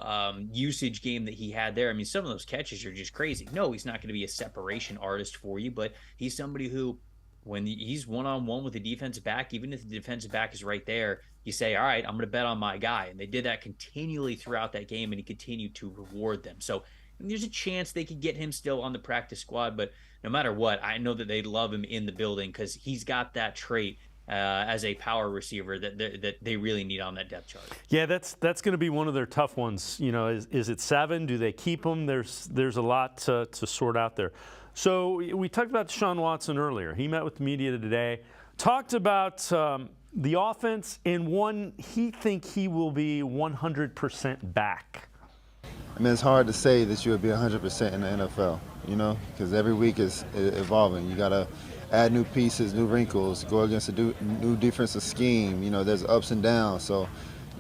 usage game that he had there. I mean, some of those catches are just crazy. No, he's not going to be a separation artist for you, but he's somebody who, when he's one-on-one with the defensive back, even if the defensive back is right there, you say, all right, I'm going to bet on my guy. And they did that continually throughout that game, and he continued to reward them. So there's a chance they could get him still on the practice squad, but no matter what, I know that they love him in the building because he's got that trait as a power receiver that they really need on that depth chart. Yeah, that's going to be one of their tough ones. You know, is it 7? Do they keep him? There's a lot to sort out there. So we talked about Deshaun Watson earlier. He met with the media today, talked about the offense, and he thinks he will be 100% back. I mean, it's hard to say that you'll be 100% in the NFL, you know, because every week is evolving. You got to add new pieces, new wrinkles, go against a new defensive scheme. You know, there's ups and downs. So,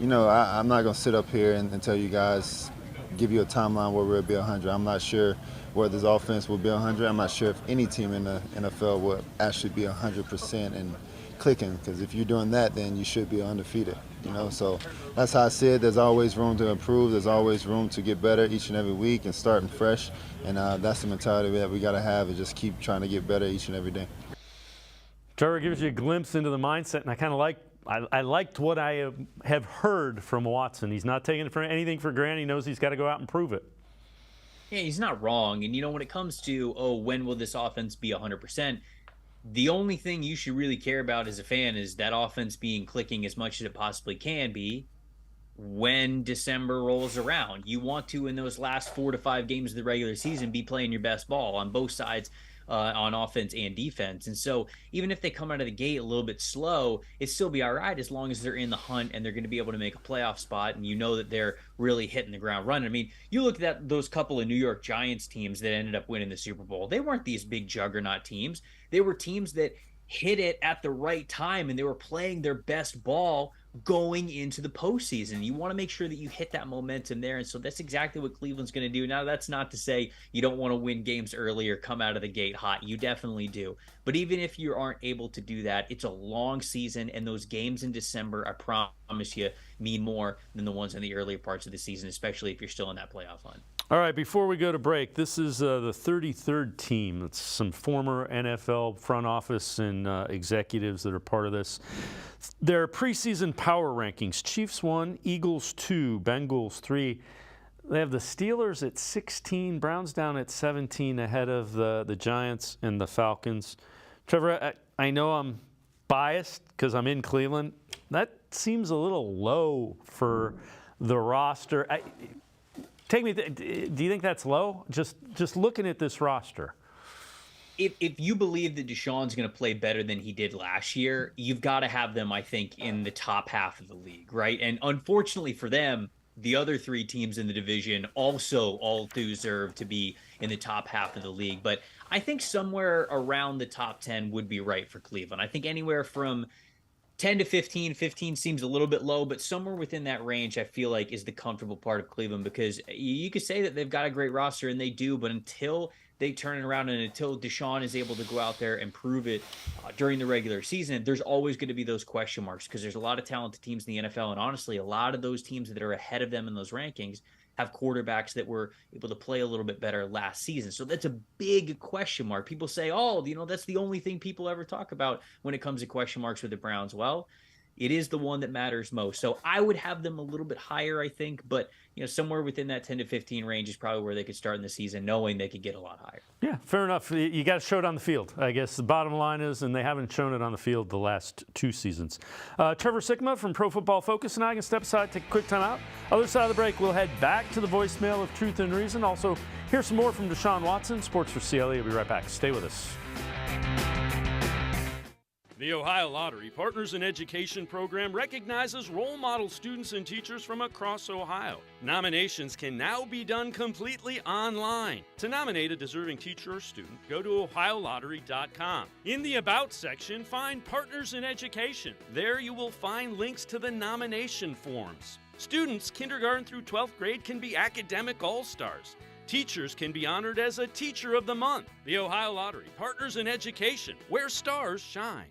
you know, I'm not going to sit up here and tell you guys give you a timeline where we'll be 100. I'm not sure where this offense will be 100. I'm not sure if any team in the NFL will actually be 100% and clicking, because if you're doing that, then you should be undefeated. So that's how I see it. There's always room to improve. There's always room to get better each and every week and starting fresh. And that's the mentality that we got to have, is just keep trying to get better each and every day. Trevor gives you a glimpse into the mindset, and I kind of I liked what I have heard from Watson. He's not taking anything for granted. He knows he's got to go out and prove it. Yeah, he's not wrong. And, when it comes to, when will this offense be 100%, the only thing you should really care about as a fan is that offense being clicking as much as it possibly can be when December rolls around. You want to, in those last 4 to 5 games of the regular season, be playing your best ball on both sides, on offense and defense. And so even if they come out of the gate a little bit slow, it'd still be all right as long as they're in the hunt and they're going to be able to make a playoff spot, and that they're really hitting the ground running. I mean, you look at those couple of New York Giants teams that ended up winning the Super Bowl. They weren't these big juggernaut teams. They were teams that hit it at the right time, and they were playing their best ball going into the postseason. You want to make sure that you hit that momentum there, and so that's exactly what Cleveland's going to do. Now, that's not to say you don't want to win games early or come out of the gate hot. You definitely do. But even if you aren't able to do that, it's a long season, and those games in December, I promise you, mean more than the ones in the earlier parts of the season, especially if you're still in that playoff hunt. All right, before we go to break, this is the 33rd team. It's some former NFL front office and executives that are part of this. Their preseason power rankings: Chiefs 1, Eagles 2, Bengals 3. They have the Steelers at 16, Browns down at 17, ahead of the Giants and the Falcons. Trevor, I know I'm biased because I'm in Cleveland. That seems a little low for the roster. Do you think that's low? Just looking at this roster. If you believe that Deshaun's going to play better than he did last year, you've got to have them, I think, in the top half of the league, right? And unfortunately for them, the other 3 teams in the division also all deserve to be in the top half of the league. But I think somewhere around the top 10 would be right for Cleveland. I think anywhere from 10 to 15. 15 seems a little bit low, but somewhere within that range, I feel like, is the comfortable part of Cleveland, because you could say that they've got a great roster, and they do, but until they turn it around and until Deshaun is able to go out there and prove it during the regular season, there's always going to be those question marks, because there's a lot of talented teams in the NFL, and honestly, a lot of those teams that are ahead of them in those rankings have quarterbacks that were able to play a little bit better last season. So that's a big question mark. People say, that's the only thing people ever talk about when it comes to question marks with the Browns. Well, it is the one that matters most. So I would have them a little bit higher, I think, but somewhere within that 10 to 15 range is probably where they could start in the season, knowing they could get a lot higher. Yeah, fair enough. You got to show it on the field, I guess. The bottom line is, and they haven't shown it on the field the last 2 seasons. Trevor Sikkema from Pro Football Focus and I can step aside, take a quick time out. Other side of the break, we'll head back to the voicemail of Truth and Reason. Also, hear some more from Deshaun Watson. Sports4CLE. We'll be right back. Stay with us. The Ohio Lottery Partners in Education program recognizes role model students and teachers from across Ohio. Nominations can now be done completely online. To nominate a deserving teacher or student, go to ohiolottery.com. In the About section, find Partners in Education. There you will find links to the nomination forms. Students kindergarten through 12th grade can be academic all-stars. Teachers can be honored as a Teacher of the Month. The Ohio Lottery Partners in Education, where stars shine.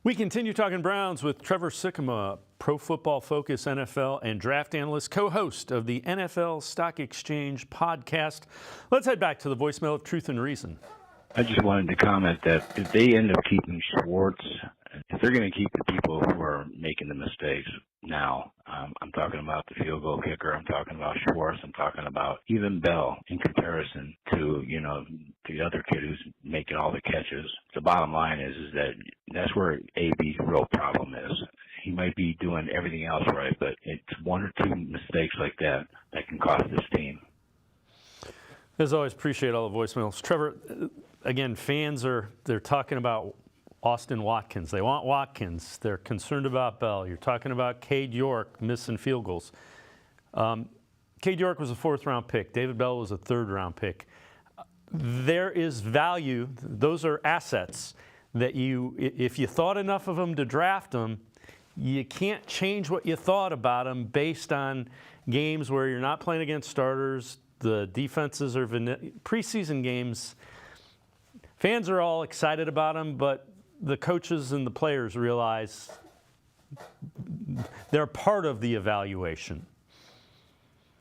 We continue talking Browns with Trevor Sikkema, Pro Football Focus NFL and draft analyst, co-host of the NFL Stock Exchange podcast. Let's head back to the voicemail of Truth and Reason. I just wanted to comment that if they end up keeping Schwartz, if they're going to keep the people who are making the mistakes now, I'm talking about the field goal kicker, I'm talking about Schwartz, I'm talking about even Bell in comparison to, the other kid who's making all the catches. The bottom line is that that's where AB's real problem is. He might be doing everything else right, but it's 1 or 2 mistakes like that can cost this team. As always, appreciate all the voicemails. Trevor, again, they're talking about Austin Watkins. They want Watkins. They're concerned about Bell. You're talking about Cade York missing field goals. Cade York was a 4th-round pick. David Bell was a 3rd-round pick. There is value. Those are assets that if you thought enough of them to draft them, you can't change what you thought about them based on games where you're not playing against starters. The defenses are preseason games. Fans are all excited about them, but the coaches and the players realize they're part of the evaluation.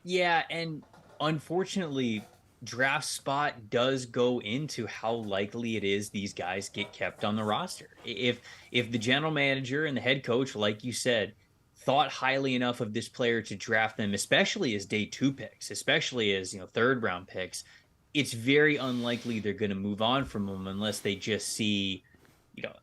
Yeah, and unfortunately, draft spot does go into how likely it is these guys get kept on the roster. If the general manager and the head coach, like you said, thought highly enough of this player to draft them, especially as day 2 picks, especially as third round picks, it's very unlikely they're going to move on from them unless they just see,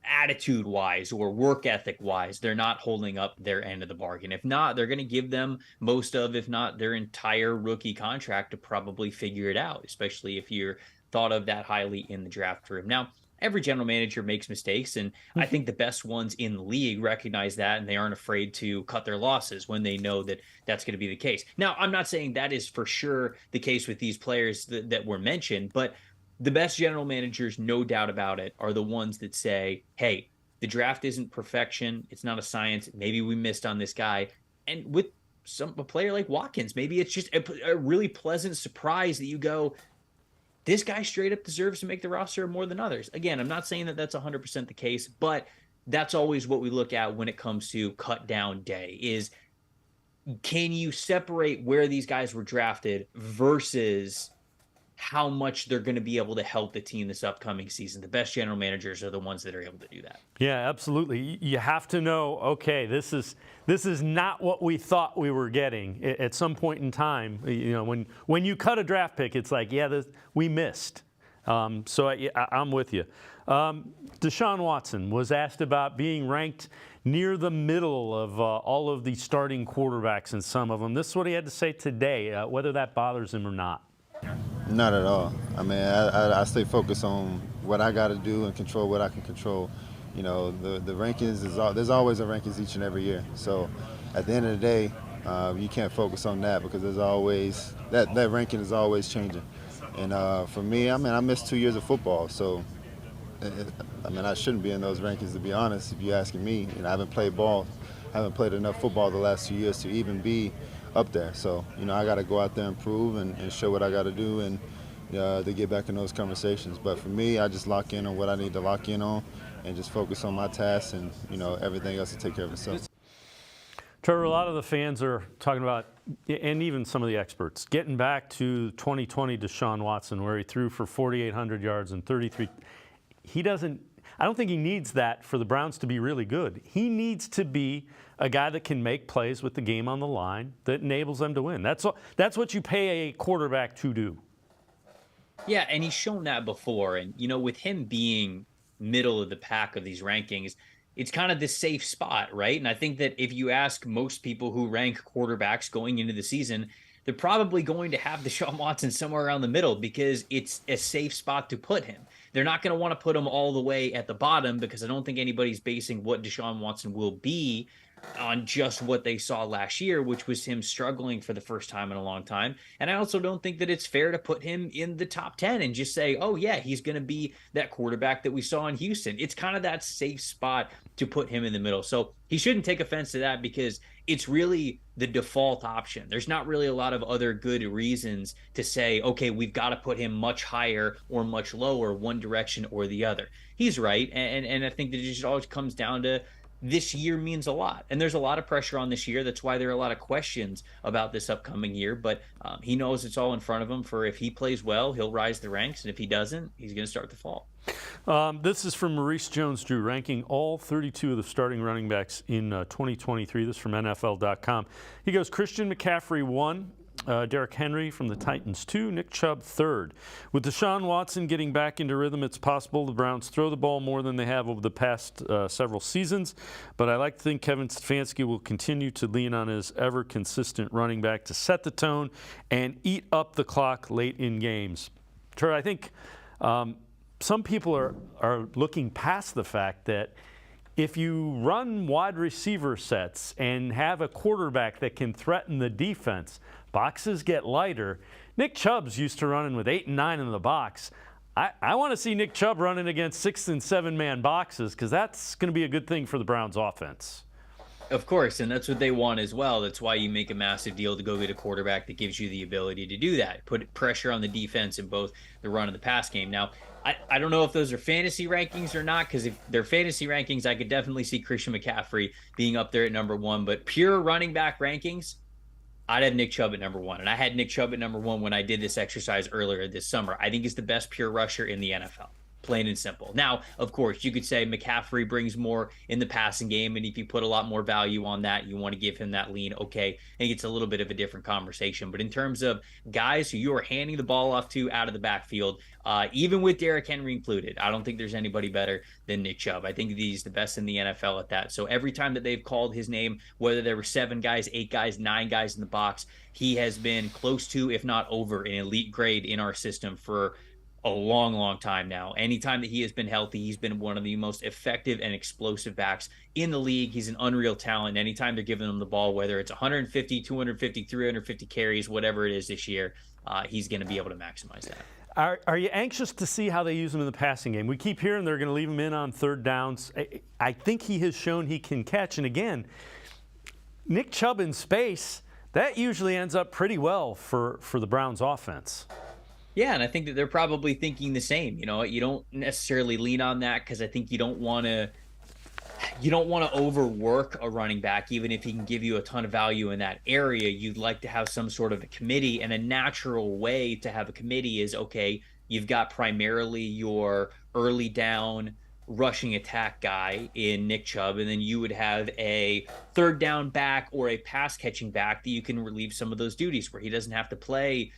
attitude wise or work ethic wise, they're not holding up their end of the bargain. If not, they're going to give them most of, if not their entire rookie contract to probably figure it out, especially if you're thought of that highly in the draft room. Now, every general manager makes mistakes, and I think the best ones in the league recognize that, and they aren't afraid to cut their losses when they know that that's going to be the case. Now, I'm not saying that is for sure the case with these players that were mentioned, but the best general managers, no doubt about it, are the ones that say, hey, the draft isn't perfection. It's not a science. Maybe we missed on this guy. And with a player like Watkins, maybe it's just a really pleasant surprise that you go, this guy straight up deserves to make the roster more than others. Again, I'm not saying that that's 100% the case, but that's always what we look at when it comes to cut down day is, can you separate where these guys were drafted versus how much they're going to be able to help the team this upcoming season? The best general managers are the ones that are able to do that. Yeah, absolutely. You have to know, okay, this is not what we thought we were getting at some point in time. When you cut a draft pick, it's like, we missed. So I'm with you. Deshaun Watson was asked about being ranked near the middle of all of the starting quarterbacks and some of them. This is what he had to say today, whether that bothers him or not. Not at all. I mean, I stay focused on what I got to do and control what I can control. The rankings there's always a rankings each and every year. So at the end of the day, you can't focus on that because there's always that ranking is always changing. And for me, I missed 2 years of football, so I shouldn't be in those rankings, to be honest. If you're asking me, I haven't played enough football the last 2 years to even be up there. So, I got to go out there and prove and show what I got to do and to get back in those conversations. But for me, I just lock in on what I need to lock in on and just focus on my tasks and, everything else to take care of itself. Trevor, a lot of the fans are talking about, and even some of the experts, getting back to 2020 Deshaun Watson, where he threw for 4,800 yards and 33. I don't think he needs that for the Browns to be really good. He needs to be a guy that can make plays with the game on the line that enables them to win. That's what you pay a quarterback to do. Yeah, and he's shown that before. And, with him being middle of the pack of these rankings, it's kind of this safe spot, right? And I think that if you ask most people who rank quarterbacks going into the season, they're probably going to have Deshaun Watson somewhere around the middle because it's a safe spot to put him. They're not going to want to put him all the way at the bottom because I don't think anybody's basing what Deshaun Watson will be on just what they saw last year, which was him struggling for the first time in a long time. And I also don't think that it's fair to put him in the top 10 and just say, oh yeah, he's going to be that quarterback that we saw in Houston. It's kind of that safe spot to put him in the middle. So he shouldn't take offense to that because it's really the default option. There's not really a lot of other good reasons to say, okay, we've got to put him much higher or much lower, one direction or the other. He's right. And I think that it just always comes down to this year means a lot. And there's a lot of pressure on this year. That's why there are a lot of questions about this upcoming year. But he knows it's all in front of him for if he plays well, he'll rise the ranks. And if he doesn't, he's going to start to fall. This is from Maurice Jones-Drew, ranking all 32 of the starting running backs in 2023. This is from NFL.com. He goes, Christian McCaffrey 1, Derrick Henry from the Titans 2, Nick Chubb 3rd. With Deshaun Watson getting back into rhythm, it's possible the Browns throw the ball more than they have over the past several seasons, but I like to think Kevin Stefanski will continue to lean on his ever-consistent running back to set the tone and eat up the clock late in games. Trevor, I think some people are looking past the fact that if you run wide receiver sets and have a quarterback that can threaten the defense, boxes get lighter. Nick Chubb's used to running with 8 and 9 in the box. I want to see Nick Chubb running against 6 and 7 man boxes, because that's going to be a good thing for the Browns offense. Of course, and that's what they want as well. That's why you make a massive deal to go get a quarterback that gives you the ability to do that. Put pressure on the defense in both the run and the pass game. Now, I don't know if those are fantasy rankings or not, because if they're fantasy rankings, I could definitely see Christian McCaffrey being up there at number 1. But pure running back rankings, I'd have Nick Chubb at number 1. And I had Nick Chubb at number 1 when I did this exercise earlier this summer. I think he's the best pure rusher in the NFL. Plain and simple. Now, of course, you could say McCaffrey brings more in the passing game, and if you put a lot more value on that, you want to give him that lean, okay, I think it's a little bit of a different conversation. But in terms of guys who you are handing the ball off to out of the backfield, even with Derrick Henry included, I don't think there's anybody better than Nick Chubb. I think he's the best in the NFL at that. So every time that they've called his name, whether there were 7 guys, 8 guys, 9 guys in the box, he has been close to, if not over, an elite grade in our system for a long, long time now. Anytime that he has been healthy, he's been one of the most effective and explosive backs in the league. He's an unreal talent. Anytime they're giving him the ball, whether it's 150, 250, 350 carries, whatever it is this year, he's going to be able to maximize that. Are you anxious to see how they use him in the passing game? We keep hearing they're going to leave him in on third downs. I think he has shown he can catch. And again, Nick Chubb in space, that usually ends up pretty well for the Browns offense. Yeah, and I think that they're probably thinking the same. You know, you don't necessarily lean on that because I think you don't want to overwork a running back, even if he can give you a ton of value in that area. You'd like to have some sort of a committee, and a natural way to have a committee is, okay, you've got primarily your early down rushing attack guy in Nick Chubb, and then you would have a third down back or a pass catching back that you can relieve some of those duties where he doesn't have to play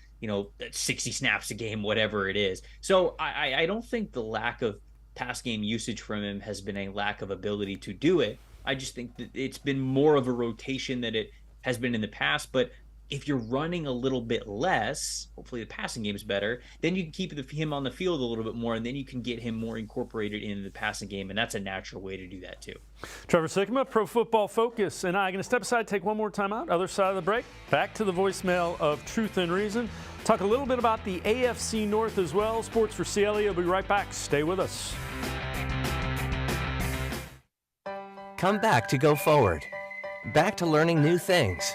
60 snaps a game, whatever it is. So I don't think the lack of pass game usage from him has been a lack of ability to do it. I just think that it's been more of a rotation than it has been in the past. But if you're running a little bit less, hopefully the passing game is better, then you can keep him on the field a little bit more, and then you can get him more incorporated into the passing game, and that's a natural way to do that too. Trevor Sikkema, Pro Football Focus, and I'm going to step aside, take one more time out. Other side of the break, back to the voicemail of Truth and Reason. Talk a little bit about the AFC North as well. Sports for CLE. We'll be right back. Stay with us. Come back to go forward. Back to learning new things.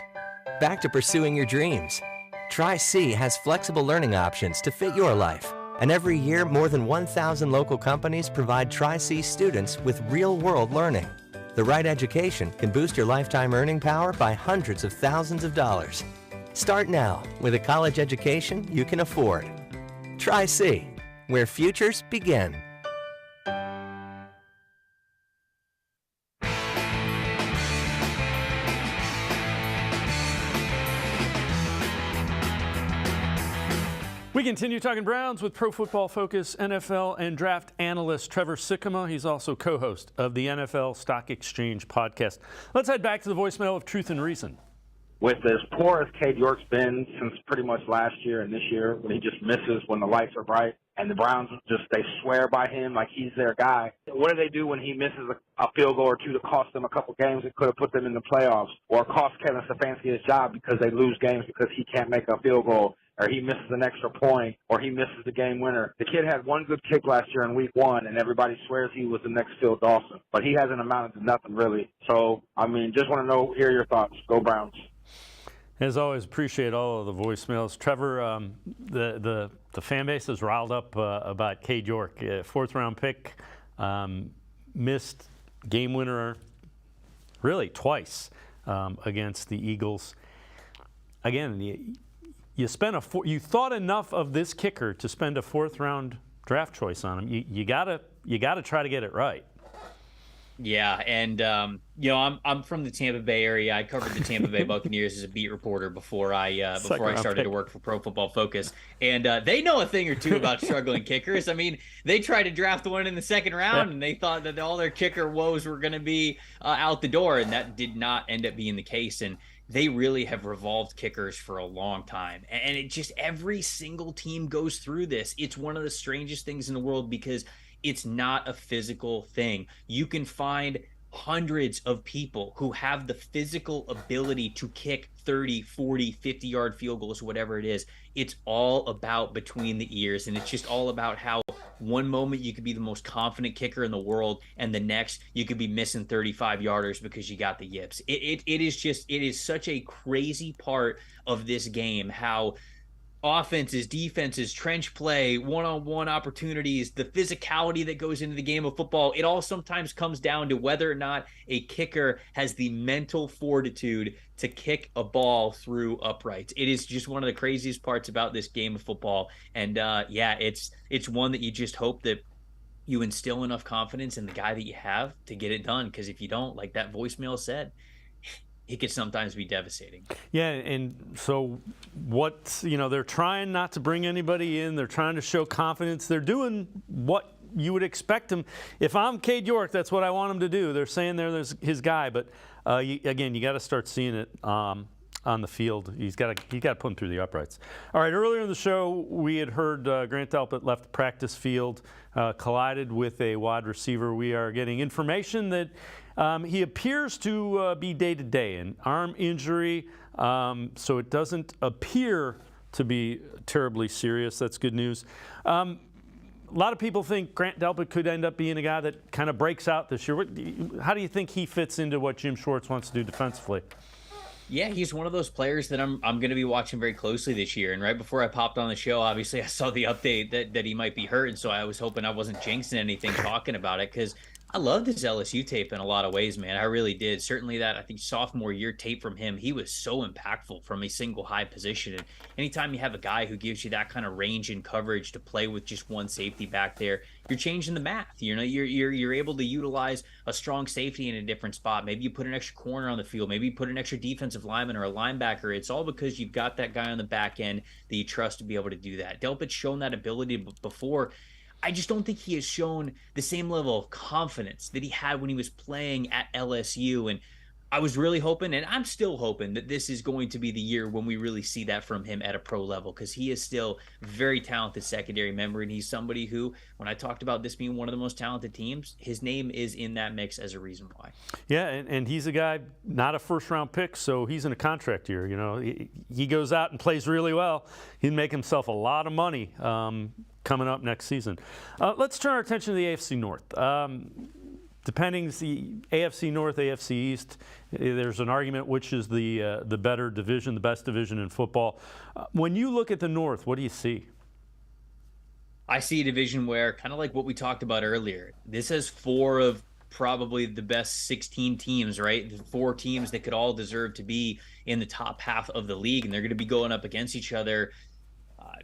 Back to pursuing your dreams. Tri-C has flexible learning options to fit your life. And every year, more than 1,000 local companies provide Tri-C students with real-world learning. The right education can boost your lifetime earning power by hundreds of thousands of dollars. Start now with a college education you can afford. Tri-C, where futures begin. We continue talking Browns with Pro Football Focus NFL and draft analyst Trevor Sikkema. He's also co-host of the NFL Stock Exchange podcast. Let's head back to the voicemail of Truth and Reason. With as poor as Cade York's been since pretty much last year and this year, when he just misses when the lights are bright, and the Browns they swear by him like he's their guy. What do they do when he misses a field goal or two to cost them a couple games that could have put them in the playoffs, or cost Kevin Stefanski his job because they lose games because he can't make a field goal, or he misses an extra point, or he misses the game winner? The kid had one good kick last year in week 1, and everybody swears he was the next Phil Dawson, but he hasn't amounted to nothing really. So, just want to hear your thoughts. Go Browns. As always, appreciate all of the voicemails. Trevor, the fan base is riled up about Cade York. 4th-round pick, missed game winner really twice against the Eagles. Again, you thought enough of this kicker to spend a 4th-round draft choice on him. You gotta try to get it right. Yeah, and I'm from the Tampa Bay area. I covered the Tampa Bay Buccaneers as a beat reporter before I started to work for Pro Football Focus, and they know a thing or two about struggling kickers. They tried to draft one in the 2nd round, and they thought that all their kicker woes were going to be out the door, and that did not end up being the case. And they really have revolved kickers for a long time, and it just every single team goes through this. It's one of the strangest things in the world because it's not a physical thing. You can find hundreds of people who have the physical ability to kick 30, 40, 50-yard field goals, whatever it is. It's all about between the ears, and it's just all about how one moment you could be the most confident kicker in the world, and the next you could be missing 35-yarders because you got the yips. It is such a crazy part of this game, how offenses, defenses, trench play, one-on-one opportunities, the physicality that goes into the game of football, it all sometimes comes down to whether or not a kicker has the mental fortitude to kick a ball through uprights. It is just one of the craziest parts about this game of football. And it's one that you just hope that you instill enough confidence in the guy that you have to get it done. Because if you don't, like that voicemail said, it could sometimes be devastating. Yeah, and so they're trying not to bring anybody in. They're trying to show confidence. They're doing what you would expect them. If I'm Cade York, that's what I want him to do. They're saying there's his guy, but you got to start seeing it on the field. He's got to put him through the uprights. All right, earlier in the show, we had heard Grant Delpit left the practice field, collided with a wide receiver. We are getting information that he appears to be day-to-day, an arm injury, so it doesn't appear to be terribly serious. That's good news. A lot of people think Grant Delpit could end up being a guy that kind of breaks out this year. How do you think he fits into what Jim Schwartz wants to do defensively? Yeah, he's one of those players that I'm going to be watching very closely this year. And right before I popped on the show, obviously I saw the update that he might be hurt, and so I was hoping I wasn't jinxing anything talking about it, because I loved his LSU tape in a lot of ways, man. I really did. Certainly that, I think, sophomore year tape from him, he was so impactful from a single high position. And anytime you have a guy who gives you that kind of range and coverage to play with just one safety back there, you're changing the math. You know, you're able to utilize a strong safety in a different spot. Maybe you put an extra corner on the field. Maybe you put an extra defensive lineman or a linebacker. It's all because you've got that guy on the back end that you trust to be able to do that. Delpit's shown that ability before. I just don't think he has shown the same level of confidence that he had when he was playing at LSU. And I was really hoping, and I'm still hoping, that this is going to be the year when we really see that from him at a pro level, because he is still a very talented secondary member, and he's somebody who, when I talked about this being one of the most talented teams, his name is in that mix as a reason why. Yeah, and he's a guy, not a first-round pick, so he's in a contract year. You know, he goes out and plays really well. He'd make himself a lot of money coming up next season. Let's turn our attention to the AFC North. Depending the AFC North, AFC East, there's an argument which is the better division, the best division in football. When you look at the North, what do you see? I see a division where, kind of like what we talked about earlier, this has four of probably the best 16 teams, right? The four teams that could all deserve to be in the top half of the league, and they're going to be going up against each other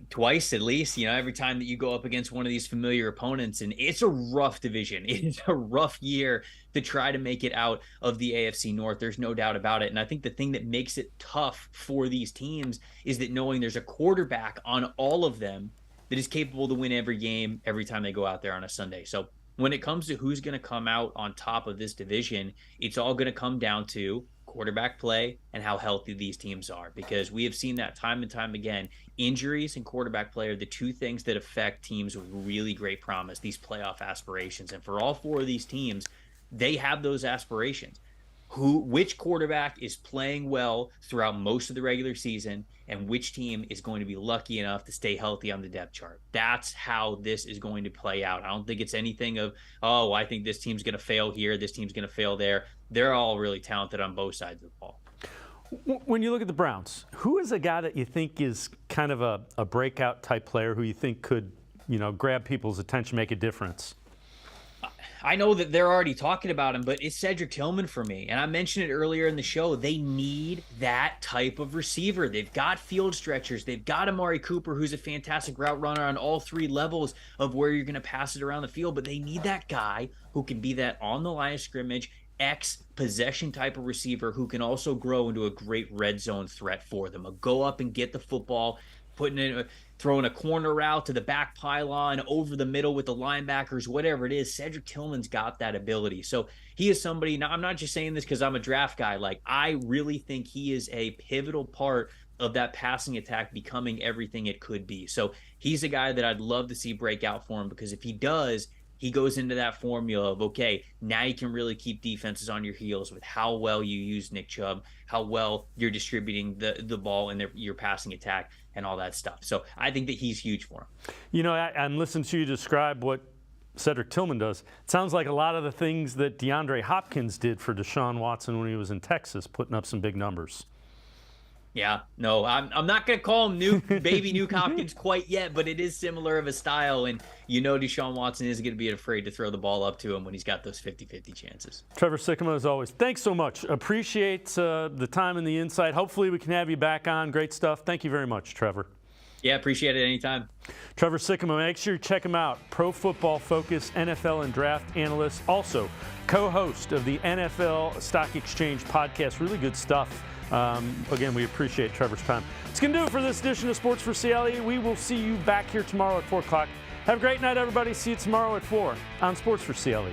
twice at least, you know, every time that you go up against one of these familiar opponents. And it's a rough division. It's a rough year to try to make it out of the AFC North. There's no doubt about it. And I think the thing that makes it tough for these teams is that knowing there's a quarterback on all of them that is capable to win every game every time they go out there on a Sunday. So when it comes to who's going to come out on top of this division, it's all going to come down to quarterback play and how healthy these teams are, because we have seen that time and time again. Injuries and quarterback play are the two things that affect teams with really great promise, these playoff aspirations. And for all four of these teams, they have those aspirations. Which quarterback is playing well throughout most of the regular season, and which team is going to be lucky enough to stay healthy on the depth chart. That's how this is going to play out. I don't think it's anything of, oh, I think this team's going to fail here, this team's going to fail there. They're all really talented on both sides of the ball. When you look at the Browns, who is a guy that you think is kind of a breakout type player who you think could, you know, grab people's attention, make a difference? I know that they're already talking about him, but it's Cedric Tillman for me. And I mentioned it earlier in the show. They need that type of receiver. They've got field stretchers. They've got Amari Cooper, who's a fantastic route runner on all three levels of where you're going to pass it around the field. But they need that guy who can be that on the line of scrimmage, possession type of receiver who can also grow into a great red zone threat for them. A go up and get the football, throwing a corner route to the back pylon, over the middle with the linebackers, whatever it is. Cedric Tillman's got that ability. So he is somebody, now I'm not just saying this because I'm a draft guy. Like, I really think he is a pivotal part of that passing attack becoming everything it could be. So he's a guy that I'd love to see break out for him, because if he does, he goes into that formula of, okay, now you can really keep defenses on your heels with how well you use Nick Chubb, how well you're distributing the ball in your passing attack and all that stuff. So I think that he's huge for him. You know, I'm listening to you describe what Cedric Tillman does. It sounds like a lot of the things that DeAndre Hopkins did for Deshaun Watson when he was in Texas, putting up some big numbers. Yeah, no, I'm not going to call him baby Nuke Hopkins quite yet, but it is similar of a style, and you know Deshaun Watson isn't going to be afraid to throw the ball up to him when he's got those 50-50 chances. Trevor Sikkema, as always, thanks so much. Appreciate the time and the insight. Hopefully we can have you back on. Great stuff. Thank you very much, Trevor. Yeah, appreciate it anytime. Trevor Sikkema, make sure you check him out. Pro Football Focus NFL and draft analyst, also co-host of the NFL Stock Exchange podcast. Really good stuff. Again, we appreciate Trevor's time. It's going to do it for this edition of Sports for CLE. We will see you back here tomorrow at 4 o'clock. Have a great night, everybody. See you tomorrow at 4 on Sports for CLE.